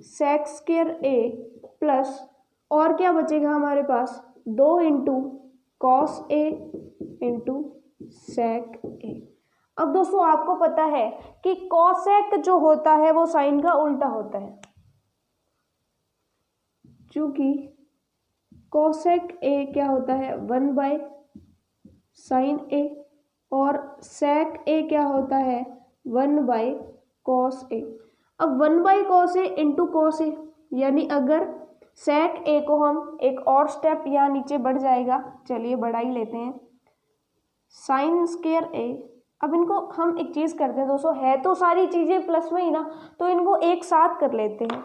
sec square a plus और क्या बचेगा हमारे पास, 2 into cos a into sec a। अब दोस्तों आपको पता है कि कॉसेक जो होता है वो साइन का उल्टा होता है, क्योंकि कॉसेक a क्या होता है 1 बाय साइन a और सेक a क्या होता है 1 बाय कॉस a। अब 1 by cos a into cos a, यानी अगर सेक a को हम एक और स्टेप यहाँ नीचे बढ़ जाएगा, चलिए बढ़ा ही लेते हैं, साइन स्क्वायर a। अब इनको हम एक चीज़ करते हैं दोस्तों, है तो सारी चीज़ें प्लस में ही ना, तो इनको एक साथ कर लेते हैं।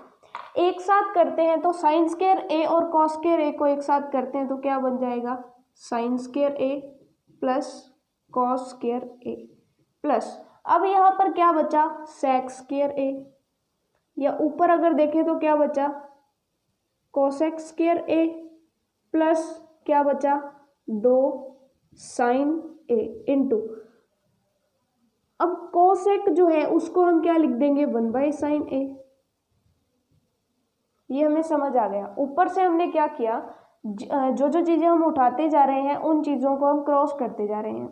एक साथ करते हैं तो साइन स्क्वायर a और कॉस स्क्वायर a को एक साथ करते हैं तो क्या बन जाएगा, sign square a plus cos square a plus, अब यहाँ पर क्या बचा, सेक स्क्वायर a, या ऊपर अगर देखें तो क्या बचा, कोसेक स्क्वायर a प्लस क्या बचा, 2 साइन a इंटू, अब कोसेक जो है उसको हम क्या लिख देंगे 1 बाय साइन a। ये हमें समझ आ गया। ऊपर से हमने क्या किया, जो जो चीज़ें हम उठाते जा रहे हैं उन चीज़ों को हम क्रॉस करते जा रहे हैं।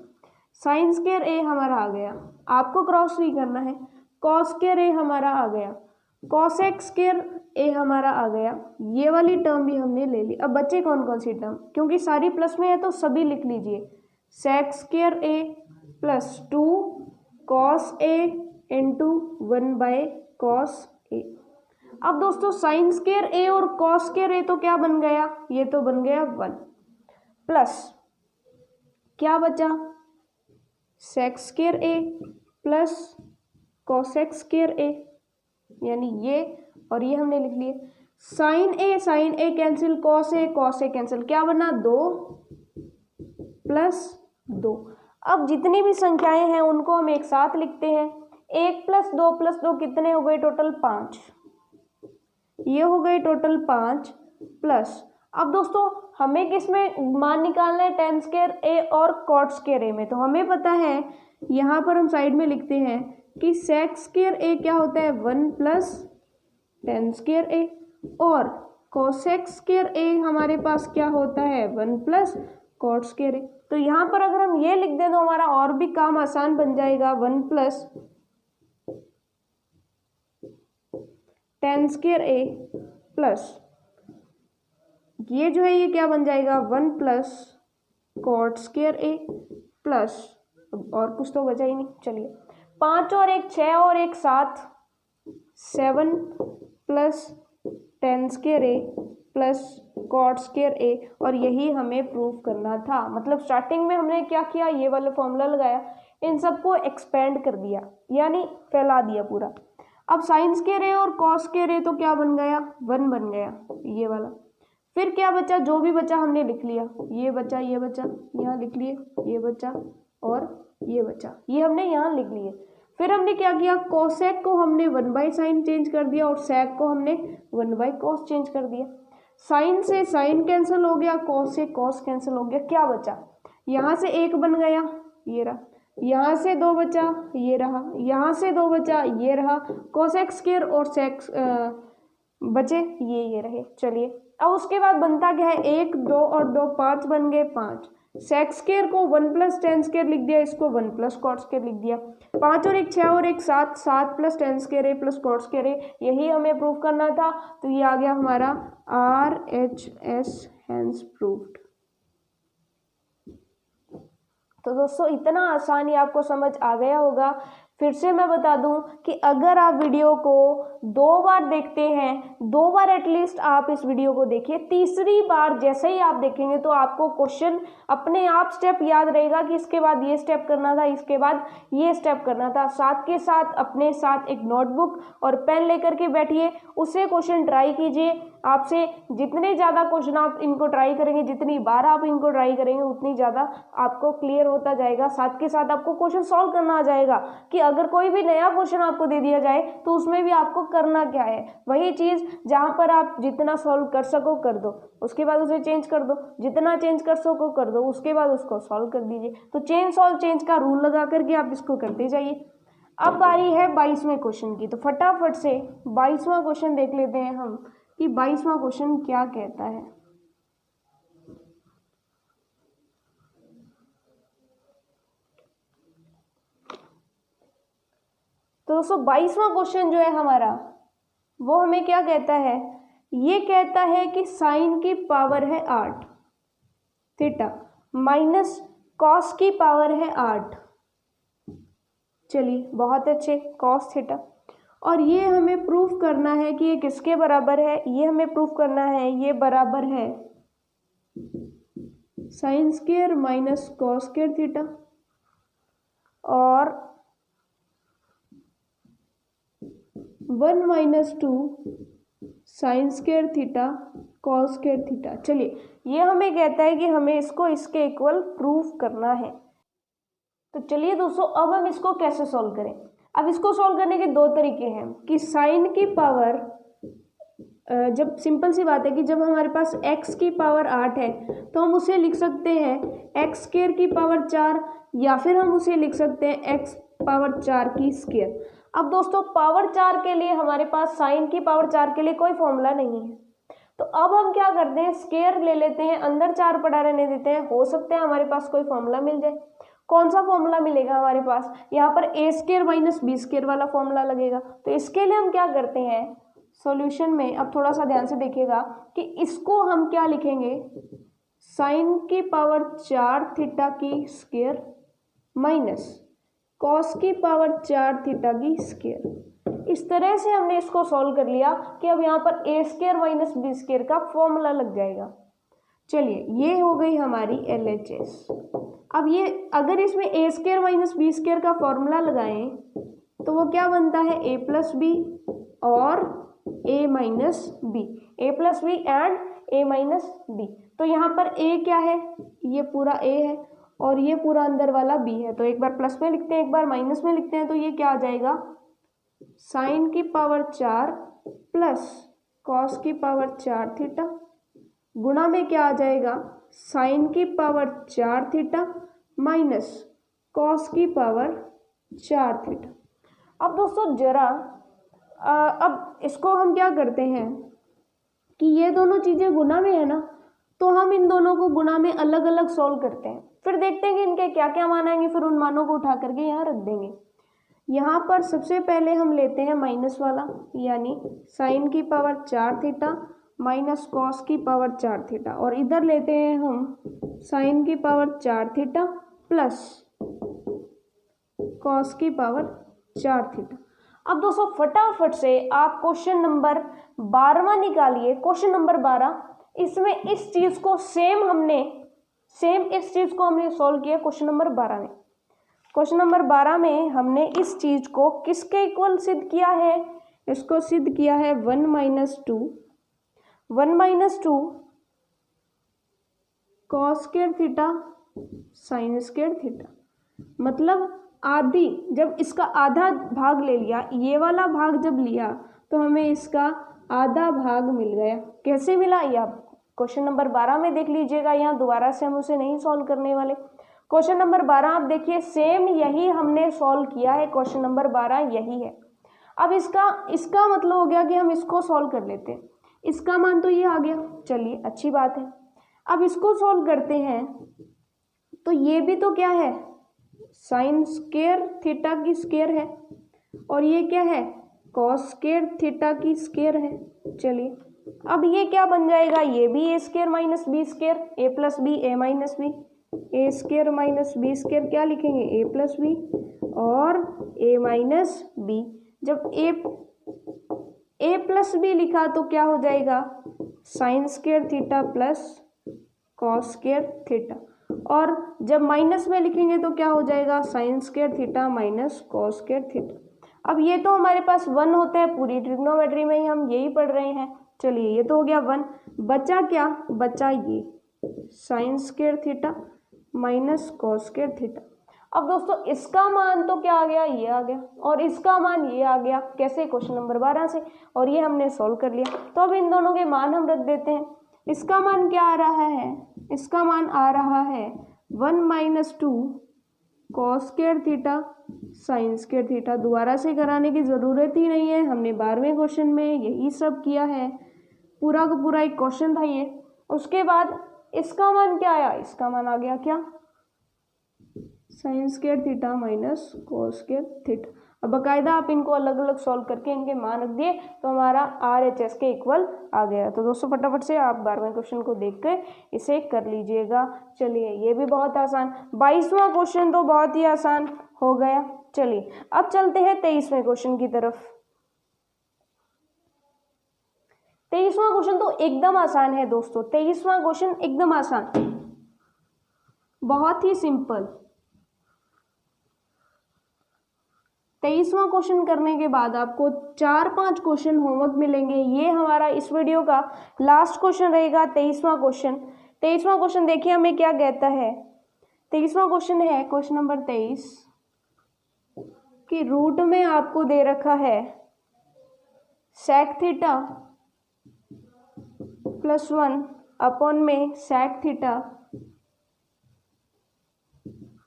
साइन स्क्वायर a हमारा आ गया, आपको क्रॉस नहीं करना है, कॉस स्क्वायर a हमारा आ गया, कॉसेक स्क्वायर a हमारा आ गया, ये वाली टर्म भी हमने ले ली। अब बचे कौन कौन सी टर्म, क्योंकि सारी प्लस में है तो सभी लिख लीजिए, sec square a plus 2 cos a into 1 by cos a। अब दोस्तों साइन स्क्वायर a और कॉस स्क्वायर a तो क्या बन गया, ये तो बन गया 1 प्लस क्या बचा, sec square a plus cosec square a, यानी ये और ये हमने लिख लिए। Sine a cancel, cos a cancel, क्या बना 2 प्लस 2। अब जितनी भी संख्याएं हैं उनको हम एक साथ लिखते हैं, 1 प्लस 2 कितने हो गए, टोटल 5, ये हो गए टोटल 5 प्लस। अब दोस्तों हमें किस में मान निकालना है, टेन स्क्वायर a और कॉट स्क्वायर a में, तो हमें पता है यहाँ पर हम साइड में लिखते हैं कि सेक स्क्वायर a क्या होता है 1 प्लस टेन स्क्वायर a और कोसेक स्क्वायर a हमारे पास क्या होता है 1 प्लस कॉट स्क्वायर a। तो यहाँ पर अगर हम ये लिख दें तो हमारा और भी काम आसान बन जाएगा, 1 plus tan square a plus ये जो है ये क्या बन जाएगा 1 plus cot square a plus, और कुछ तो बचा ही नहीं, चलिए 5 और 1 6 और 1 7 7 plus tan square a plus cot square a, और यही हमें प्रूव करना था। मतलब स्टार्टिंग में हमने क्या किया, ये वाला फॉर्मूला लगाया, इन सबको एक्सपेंड कर दिया यानी फैला दिया पूरा। अब साइन स्क्वायर a और कॉस स्क्वायर a तो क्या बन गया 1 बन गया ये वाला। फिर क्या बचा, जो भी बचा हमने लिख लिया, ये बचा यहाँ लिख लिए, ये बचा और ये बचा, ये हमने यहाँ लिख लिए। फिर हमने क्या किया, कोसेक को हमने 1 बाय साइन चेंज कर दिया और सेक को हमने 1 बाय कॉस चेंज कर दिया। साइन से साइन कैंसिल हो गया, कॉस से कॉस कैंसिल हो गया, क्या बचा, यहाँ से 1 बन गया ये रहा, यहाँ से 2 बचा ये रहा, यहाँ से 2 बचा ये रहा, कोसेक स्क्वायर और सेक बचे ये रहे। चलिए अब उसके बाद बनता क्या है, 1 2 और 2 5 बन गए 5। सेक स्क्वायर को 1 प्लस टेन स्क्वायर लिख दिया, इसको 1 प्लस कॉट स्क्वायर लिख दिया। 5 और 1 6 और 1 7 7 plus tan square a plus cot square a, यही हमें प्रूव करना था। तो ये आ गया हमारा RHS हैंस प्रूव्ड। तो दोस्तों इतना आसानी आपको समझ आ गया होगा। फिर से मैं बता दूं कि अगर आप वीडियो को 2 बार देखते हैं, 2 बार एटलीस्ट आप इस वीडियो को देखिए, तीसरी बार जैसे ही आप देखेंगे तो आपको क्वेश्चन अपने आप स्टेप याद रहेगा कि इसके बाद ये स्टेप करना था, इसके बाद ये स्टेप करना था। साथ के साथ अपने साथ एक नोटबुक और पेन लेकर के बैठिए, उससे क्वेश्चन ट्राई कीजिए। आपसे जितने ज़्यादा क्वेश्चन आप इनको ट्राई करेंगे, जितनी बार आप इनको ट्राई करेंगे, उतनी ज़्यादा आपको क्लियर होता जाएगा। साथ के साथ आपको क्वेश्चन सॉल्व करना आ जाएगा कि अगर कोई भी नया क्वेश्चन आपको दे दिया जाए तो उसमें भी आपको करना क्या है, वही चीज़ जहाँ पर आप जितना सॉल्व कर सको कर दो, उसके बाद उसे चेंज कर दो, जितना चेंज कर सको कर दो, उसके बाद उसको सॉल्व कर दीजिए। तो चेंज सॉल्व चेंज का रूल लगा करके आप इसको करते जाइए। अब बारी है 22वें क्वेश्चन की, तो फटाफट से 22वां क्वेश्चन देख लेते हैं हम कि 22वां क्वेश्चन क्या कहता है। तो दोस्तों 22वां क्वेश्चन जो है हमारा, वो हमें क्या कहता है, ये कहता है कि साइन की पावर है 8 थीटा माइनस कॉस की पावर है 8। चलिए बहुत अच्छे, कॉस थीटा, और ये हमें प्रूफ करना है कि ये किसके बराबर है, ये हमें प्रूफ करना है ये बराबर है sine square minus cos square theta और 1 minus 2 sine square theta cos square theta. चलिए ये हमें कहता है कि हमें इसको इसके इक्वल प्रूफ करना है। तो चलिए दोस्तों अब हम इसको कैसे सॉल्व करें। अब इसको सॉल्व करने के 2 तरीके हैं कि साइन की पावर, जब सिंपल सी बात है कि जब हमारे पास x की पावर 8 है तो हम उसे लिख सकते हैं x स्क्वायर की पावर 4, या फिर हम उसे लिख सकते हैं x पावर 4 की स्क्वायर। अब दोस्तों पावर 4 के लिए हमारे पास, साइन की पावर 4 के लिए कोई फॉर्मूला नहीं है, तो अब हम क्या करते हैं, स्क्वायर ले लेते हैं, अंदर 4 पड़ा रहने देते हैं, हो सकता है हमारे पास कोई फॉर्मूला मिल जाए। कौन सा फॉर्मूला मिलेगा हमारे पास, यहाँ पर ए स्क्वायर माइनस बी स्क्वायर वाला फॉर्मूला लगेगा। तो इसके लिए हम क्या करते हैं सॉल्यूशन में, अब थोड़ा सा ध्यान से देखिएगा कि इसको हम क्या लिखेंगे, साइन की पावर 4 थीटा की स्क्वायर माइनस कॉस की पावर 4 थीटा की स्क्वायर। इस तरह से हमने इसको सॉल्व कर लिया कि अब यहाँ पर ए स्क्वायर माइनस बी स्क्वायर का फॉर्मूला लग जाएगा। चलिए ये हो गई हमारी LHS। अब ये अगर इसमें A square minus B square का फॉर्मूला लगाएं तो वो क्या बनता है, a प्लस बी और a minus B, A plus B and a minus B. तो यहाँ पर a क्या है, ये पूरा a है और ये पूरा अंदर वाला b है। तो एक बार प्लस में लिखते हैं, एक बार माइनस में लिखते हैं, तो ये क्या आ जाएगा, साइन की पावर 4 प्लस कॉस की पावर 4 थीटा गुणा में क्या आ जाएगा, साइन की पावर 4 थीटा माइनस कॉस की पावर 4 थीटा। अब दोस्तों जरा अब इसको हम क्या करते हैं कि ये दोनों चीज़ें गुणा में है ना, तो हम इन दोनों को गुणा में अलग अलग सॉल्व करते हैं, फिर देखते हैं कि इनके क्या क्या मान आएंगे, फिर उन मानों को उठा करके यहाँ रख देंगे। यहाँ पर सबसे पहले हम लेते हैं माइनस वाला, यानी साइन की पावर 4 थीटा माइनस कॉस की पावर 4 थीटा, और इधर लेते हैं हम साइन की पावर 4 थीटा प्लस कॉस की पावर 4 थीटा। अब दोस्तों फटाफट से आप क्वेश्चन नंबर 12वां निकालिए। क्वेश्चन नंबर 12, इसमें इस चीज़ को इस चीज़ को हमने सॉल्व किया क्वेश्चन नंबर 12 में। क्वेश्चन नंबर 12 में हमने इस चीज़ को किसके इक्वल सिद्ध किया है, इसको सिद्ध किया है 1 minus 2 cos square theta sine square theta. मतलब आधी, जब इसका आधा भाग ले लिया, ये वाला भाग जब लिया तो हमें इसका आधा भाग मिल गया। कैसे मिला ये आप क्वेश्चन नंबर 12 में देख लीजिएगा, यहाँ दोबारा से हम उसे नहीं सॉल्व करने वाले। क्वेश्चन नंबर 12 आप देखिए, सेम यही हमने सॉल्व किया है, क्वेश्चन नंबर 12 यही है। अब इसका मतलब हो गया कि हम इसको सॉल्व कर लेते हैं, इसका मान तो ये आ गया, चलिए अच्छी बात है। अब इसको सॉल्व करते हैं तो ये भी तो क्या है, साइन स्क्वायर थीटा की स्क्वायर है, और ये क्या है, कॉस स्क्वायर थीटा की स्क्वायर है। चलिए अब ये क्या बन जाएगा, ये भी ए स्क्वायर माइनस बी स्क्वायर, ए प्लस बी ए माइनस बी, ए स्क्वायर माइनस बी स्क्वायर क्या लिखेंगे, ए प्लस बी और ए माइनस बी। जब ए प्लस बी लिखा तो क्या हो जाएगा, sign square theta plus cos square theta, और जब माइनस में लिखेंगे तो क्या हो जाएगा, sign square theta minus cos square theta. अब ये तो हमारे पास 1 होता है, पूरी ट्रिग्नोमेट्री में ही हम यही पढ़ रहे हैं। चलिए ये तो हो गया 1, बचा क्या, बचा ये sign square theta minus cos square theta. अब दोस्तों इसका मान तो क्या आ गया, ये आ गया, और इसका मान ये आ गया, कैसे, क्वेश्चन नंबर 12 से, और ये हमने सॉल्व कर लिया। तो अब इन दोनों के मान हम रख देते हैं। इसका मान क्या आ रहा है, इसका मान आ रहा है 1 minus 2 cos square theta sine square theta. दोबारा से कराने की ज़रूरत ही नहीं है, हमने 12वें क्वेश्चन में यही सब किया है, पूरा का पूरा एक क्वेश्चन था ये। उसके बाद इसका मान क्या आया, इसका मान आ गया क्या, sign square theta minus cos square theta. अब बाकायदा आप इनको अलग अलग सॉल्व करके इनके मान रख दिए तो हमारा RHS के इक्वल आ गया। तो दोस्तों फटाफट से आप 12वें क्वेश्चन को देख कर इसे कर लीजिएगा। चलिए ये भी बहुत आसान, 22वां क्वेश्चन तो बहुत ही आसान हो गया। चलिए अब चलते हैं 23वें क्वेश्चन की तरफ। 23वां क्वेश्चन तो एकदम आसान है दोस्तों, 23वां क्वेश्चन एकदम आसान, बहुत ही सिंपल। 23वां क्वेश्चन करने के बाद आपको 4-5 क्वेश्चन होमवर्क मिलेंगे। ये हमारा इस वीडियो का लास्ट क्वेश्चन रहेगा, 23वां क्वेश्चन। 23वां क्वेश्चन देखिए हमें क्या कहता है। 23वां क्वेश्चन है क्वेश्चन नंबर 23 कि रूट में आपको दे रखा है सेक थीटा +1 अपॉन में सेक थीटा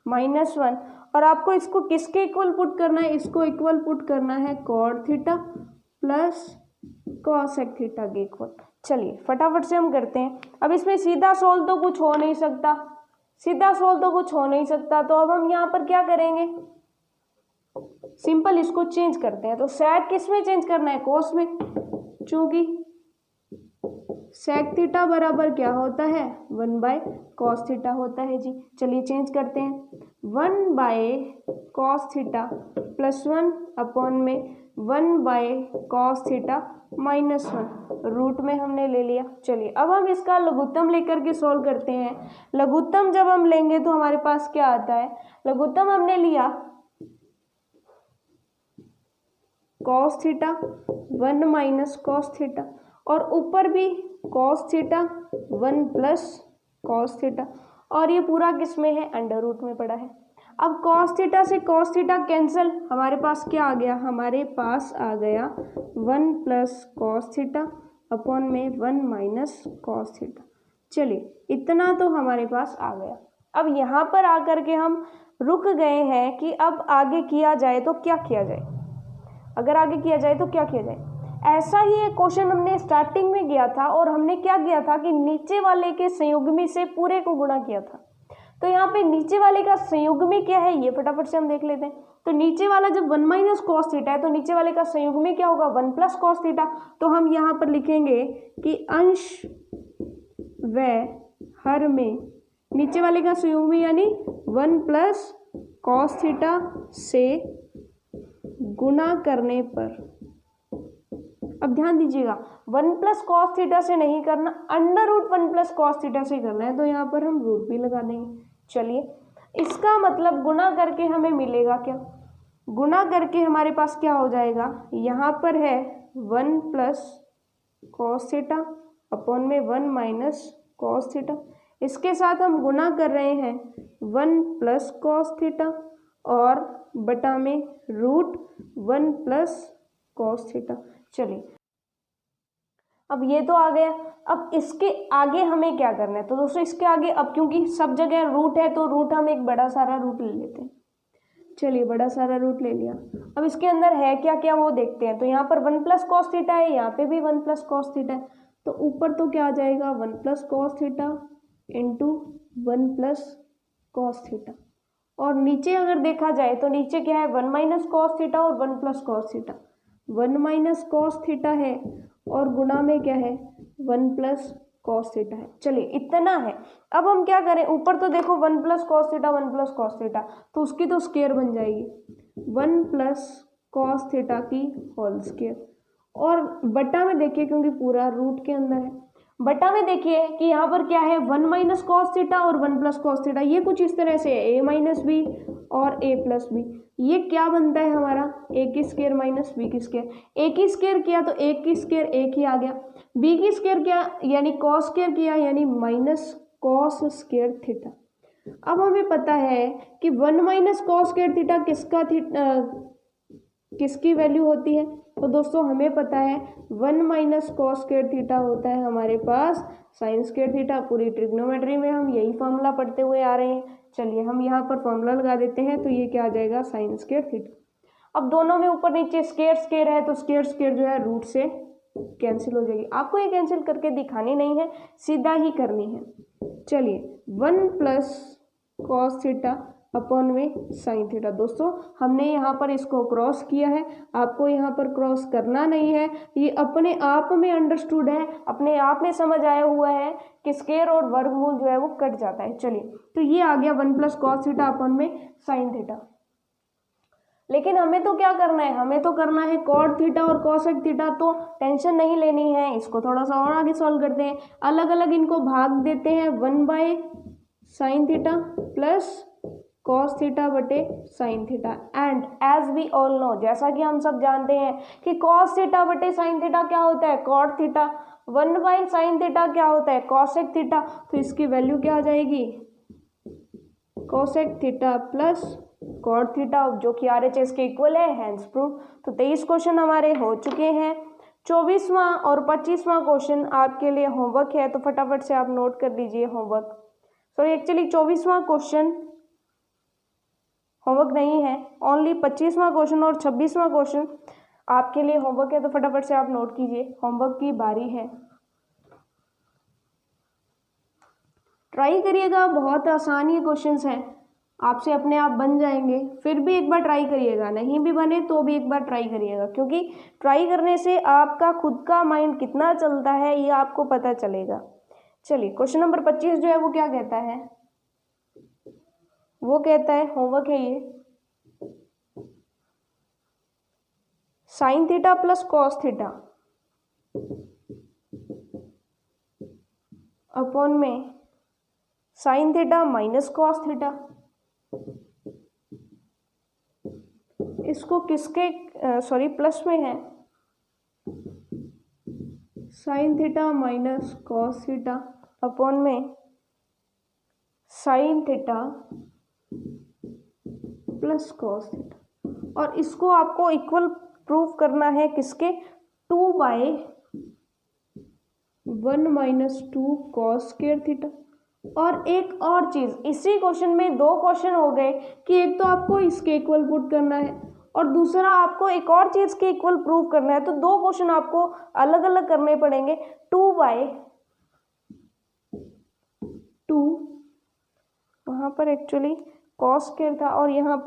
-1, और आपको इसको किसके इक्वल पुट करना है, इसको इक्वल पुट करना है cot theta plus cosec theta के इक्वल। चलिए फटाफट से हम करते हैं। अब इसमें सीधा सोल्व तो कुछ हो नहीं सकता, सीधा सोल्व तो कुछ हो नहीं सकता, तो अब हम यहाँ पर क्या करेंगे, सिंपल इसको चेंज करते हैं। तो सेक किस में चेंज करना है, कॉस में, चूंकि सेक थीटा बराबर क्या होता है, 1 बाय कॉस थीटा होता है जी। चलिए चेंज करते हैं, 1 बाय कॉस थीटा +1 अपॉन में 1 बाय कॉस थीटा -1 रूट में हमने ले लिया। चलिए अब हम इसका लघुत्तम लेकर के सॉल्व करते हैं। लघुत्तम जब हम लेंगे तो हमारे पास क्या आता है, लघुत्तम हमने लिया cos theta 1 minus cos theta, और ऊपर भी cos theta 1 plus cos theta, और ये पूरा किस में है, अंडर रूट में पड़ा है। अब कॉस थीटा से कॉस थीटा कैंसिल, हमारे पास क्या आ गया, हमारे पास आ गया 1 प्लस कॉस थीटा अपॉन में 1 माइनस कॉस थीटा। चलिए इतना तो हमारे पास आ गया। अब यहाँ पर आकर के हम रुक गए हैं कि अब आगे किया जाए तो क्या किया जाए, अगर आगे किया जाए तो क्या किया जाए। ऐसा ही एक क्वेश्चन हमने स्टार्टिंग में किया था, और हमने क्या किया था कि नीचे वाले के संयुग्मी से पूरे को गुणा किया था। तो यहाँ पे नीचे वाले का संयुग्मी क्या है, ये फटाफट से हम देख लेते हैं। तो नीचे वाला जब 1 माइनस कॉस थीटा है तो नीचे वाले का संयुग्मी क्या होगा, 1 प्लस कॉस थीटा। तो हम यहाँ पर लिखेंगे कि अंश व हर में नीचे वाले का संयुग्मी यानी 1 प्लस कॉस थीटा से गुणा करने पर, अब ध्यान दीजिएगा 1 प्लस कॉस थीटा से नहीं करना, under root 1 plus cos theta से करना है, तो यहाँ पर हम रूट भी लगा देंगे। चलिए इसका मतलब गुणा करके हमें मिलेगा क्या, गुणा करके हमारे पास क्या हो जाएगा, यहाँ पर है 1 प्लस कॉस थीटा अपॉन में 1 माइनस कॉस थीटा, इसके साथ हम गुणा कर रहे हैं 1 प्लस कॉस थीटा और बटा में रूट 1 प्लस कॉस थीटा। चलिए अब ये तो आ गया। अब इसके आगे हमें क्या करना है, तो दोस्तों इसके आगे अब क्योंकि सब जगह रूट है तो रूट हम एक बड़ा सारा रूट ले लेते हैं। चलिए बड़ा सारा रूट ले लिया। अब इसके अंदर है क्या क्या वो देखते हैं। तो यहाँ पर 1 प्लस कॉस थीटा है, यहाँ पे भी 1 प्लस कॉस थीटा है, तो ऊपर तो क्या आ जाएगा 1 plus cos theta into 1 plus cos theta, और नीचे अगर देखा जाए तो नीचे क्या है 1 माइनस कॉस थीटा और 1 plus cos theta. 1 minus cos theta है और गुणा में क्या है 1 प्लस कॉस थीटा है। चलिए इतना है। अब हम क्या करें, ऊपर तो देखो 1 plus cos theta 1 plus cos theta, तो उसकी तो स्क्वायर बन जाएगी 1 प्लस कॉस थीटा की होल स्क्वायर। और बटा में देखिए क्योंकि पूरा रूट के अंदर है, बटा में देखिए कि यहाँ पर क्या है 1 माइनस कॉस थीटा और 1 प्लस कॉस थीटा, ये कुछ इस तरह से है a माइनस बी और a प्लस बी। ये क्या बनता है हमारा a की स्क्वायर माइनस b की स्क्वायर। a की स्क्वायर किया तो a की स्क्वायर एक ही आ गया, b की स्क्वायर किया यानी कॉस स्क्वायर किया यानी माइनस कॉस स्क्वायर थीटा। अब हमें पता है कि 1 माइनस कॉस स्क्वायर थीटा किसकी वैल्यू होती है, तो दोस्तों हमें पता है 1 माइनस कॉस स्क्वायर थीटा होता है हमारे पास साइन स्क्वायर थीटा। पूरी ट्रिग्नोमेट्री में हम यही फॉर्मूला पढ़ते हुए आ रहे हैं। चलिए हम यहाँ पर फॉर्मूला लगा देते हैं, तो ये क्या आ जाएगा साइन स्क्वायर थीटा। अब दोनों में ऊपर नीचे स्क्वायर स्क्वायर है, तो स्क्वायर स्क्वायर जो है रूट से कैंसिल हो जाएगी। आपको ये कैंसिल करके दिखानी नहीं है, सीधा ही करनी है। चलिए 1 प्लस कॉस थीटा अपॉन में साइन थीटा। दोस्तों हमने यहाँ पर इसको क्रॉस किया है, आपको यहाँ पर क्रॉस करना नहीं है, ये अपने आप में अंडरस्टूड है, अपने आप में समझ आया हुआ है कि स्क्वायर और वर्गमूल जो है वो कट जाता है। चलिए तो ये आ गया 1 प्लस कॉस थीटा अपॉन में साइन थीटा। लेकिन हमें तो क्या करना है, हमें तो करना है कॉट थीटा और कॉसेक थीटा, तो टेंशन नहीं लेनी है, इसको थोड़ा सा और आगे सॉल्व करते हैं। अलग अलग इनको भाग देते हैं, 1 by sine theta plus cos theta बटे sine theta. And as we all know, जैसा कि हम सब जानते हैं कि कॉस थीटा बटे साइन थीटा क्या होता है cot theta, 1 by sine theta क्या होता है कॉसेक थीटा। तो इसकी वैल्यू क्या आ जाएगी cosec theta plus cot theta, जो कि RHS के इक्वल है, हैंस प्रूव। तो 23 क्वेश्चन हमारे हो चुके हैं। 24वां और 25वां क्वेश्चन आपके लिए होमवर्क है, तो फटाफट से आप नोट कर लीजिए होमवर्क। सॉरी एक्चुअली 24वां क्वेश्चन होमवर्क नहीं है, ओनली 25वां क्वेश्चन और 26वां क्वेश्चन आपके लिए होमवर्क है, तो फटाफट से आप नोट कीजिए, होमवर्क की बारी है। ट्राई करिएगा, बहुत आसान ही क्वेश्चंस हैं, आपसे अपने आप बन जाएंगे। फिर भी एक बार ट्राई करिएगा, नहीं भी बने तो भी एक बार ट्राई करिएगा, क्योंकि ट्राई करने से आपका खुद का माइंड कितना चलता है ये आपको पता चलेगा। चलिए क्वेश्चन नंबर 25 जो है वो क्या कहता है, वो कहता है होमवर्क है ये, sine theta plus cos theta upon में sine theta minus cos theta, इसको किसके प्लस में है sine theta minus cos theta upon में sine theta plus cos theta, और इसको आपको इक्वल प्रूव करना है किसके 2 by 1 minus 2 cos square theta. और एक और चीज, इसी क्वेश्चन में 2 क्वेश्चन हो गए कि एक तो आपको इसके इक्वल पुट करना है और दूसरा आपको एक और चीज के इक्वल प्रूव करना है, तो 2 क्वेश्चन आपको अलग अलग करने पड़ेंगे। 2 बाय 2 वहां पर एक्चुअली कॉस स्क्वायर था और यहाँ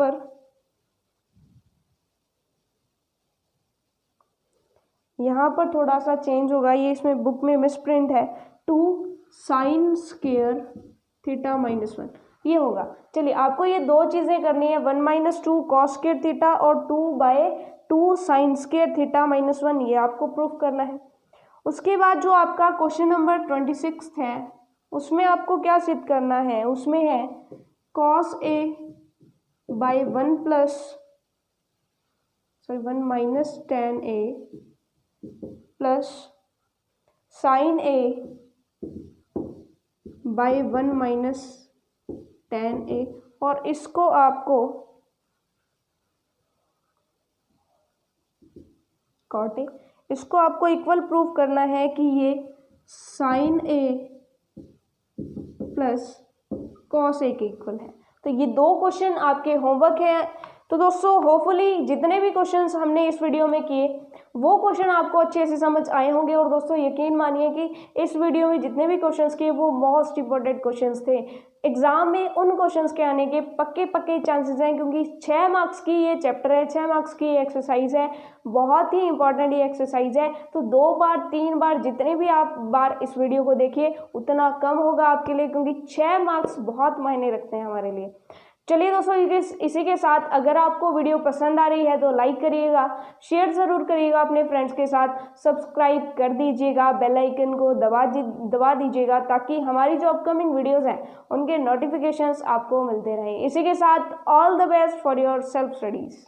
पर थोड़ा सा चेंज होगा, ये इसमें बुक में मिसप्रिंट है, 2 साइन स्क्वायर थीटा माइनस 1 ये होगा। चलिए आपको ये 2 चीज़ें करनी है, 1 माइनस 2 कॉस स्क्वायर थीटा और 2 by 2 sine square theta minus 1, ये आपको प्रूफ करना है। उसके बाद जो आपका क्वेश्चन नंबर 26 है उसमें आपको क्या सिद्ध करना है, उसमें है cos A by 1 minus tan a plus sine A by 1 minus tan a, और इसको आपको कॉट ए, इसको आपको इक्वल प्रूफ करना है कि ये साइन ए प्लस कॉस ए के इक्वल है। तो ये 2 क्वेश्चन आपके होमवर्क है। तो दोस्तों होपफुली जितने भी क्वेश्चंस हमने इस वीडियो में किए वो क्वेश्चन आपको अच्छे से समझ आए होंगे। और दोस्तों यकीन मानिए कि इस वीडियो में जितने भी क्वेश्चंस किए वो मोस्ट इंपॉर्टेंट क्वेश्चंस थे। एग्जाम में उन क्वेश्चंस के आने के पक्के चांसेस हैं, क्योंकि 6 मार्क्स की ये चैप्टर है, 6 मार्क्स की ये एक्सरसाइज है, बहुत ही इंपॉर्टेंट ये एक्सरसाइज है। तो 2 बार 3 बार जितने भी आप बार इस वीडियो को देखिए उतना कम होगा आपके लिए, क्योंकि 6 मार्क्स बहुत मायने रखते हैं हमारे लिए। चलिए दोस्तों, इसी के साथ अगर आपको वीडियो पसंद आ रही है तो लाइक करिएगा, शेयर ज़रूर करिएगा अपने फ्रेंड्स के साथ, सब्सक्राइब कर दीजिएगा, बेल आइकन को दबा दीजिएगा, ताकि हमारी जो अपकमिंग वीडियोस हैं उनके नोटिफिकेशंस आपको मिलते रहें। इसी के साथ all the best for your self studies.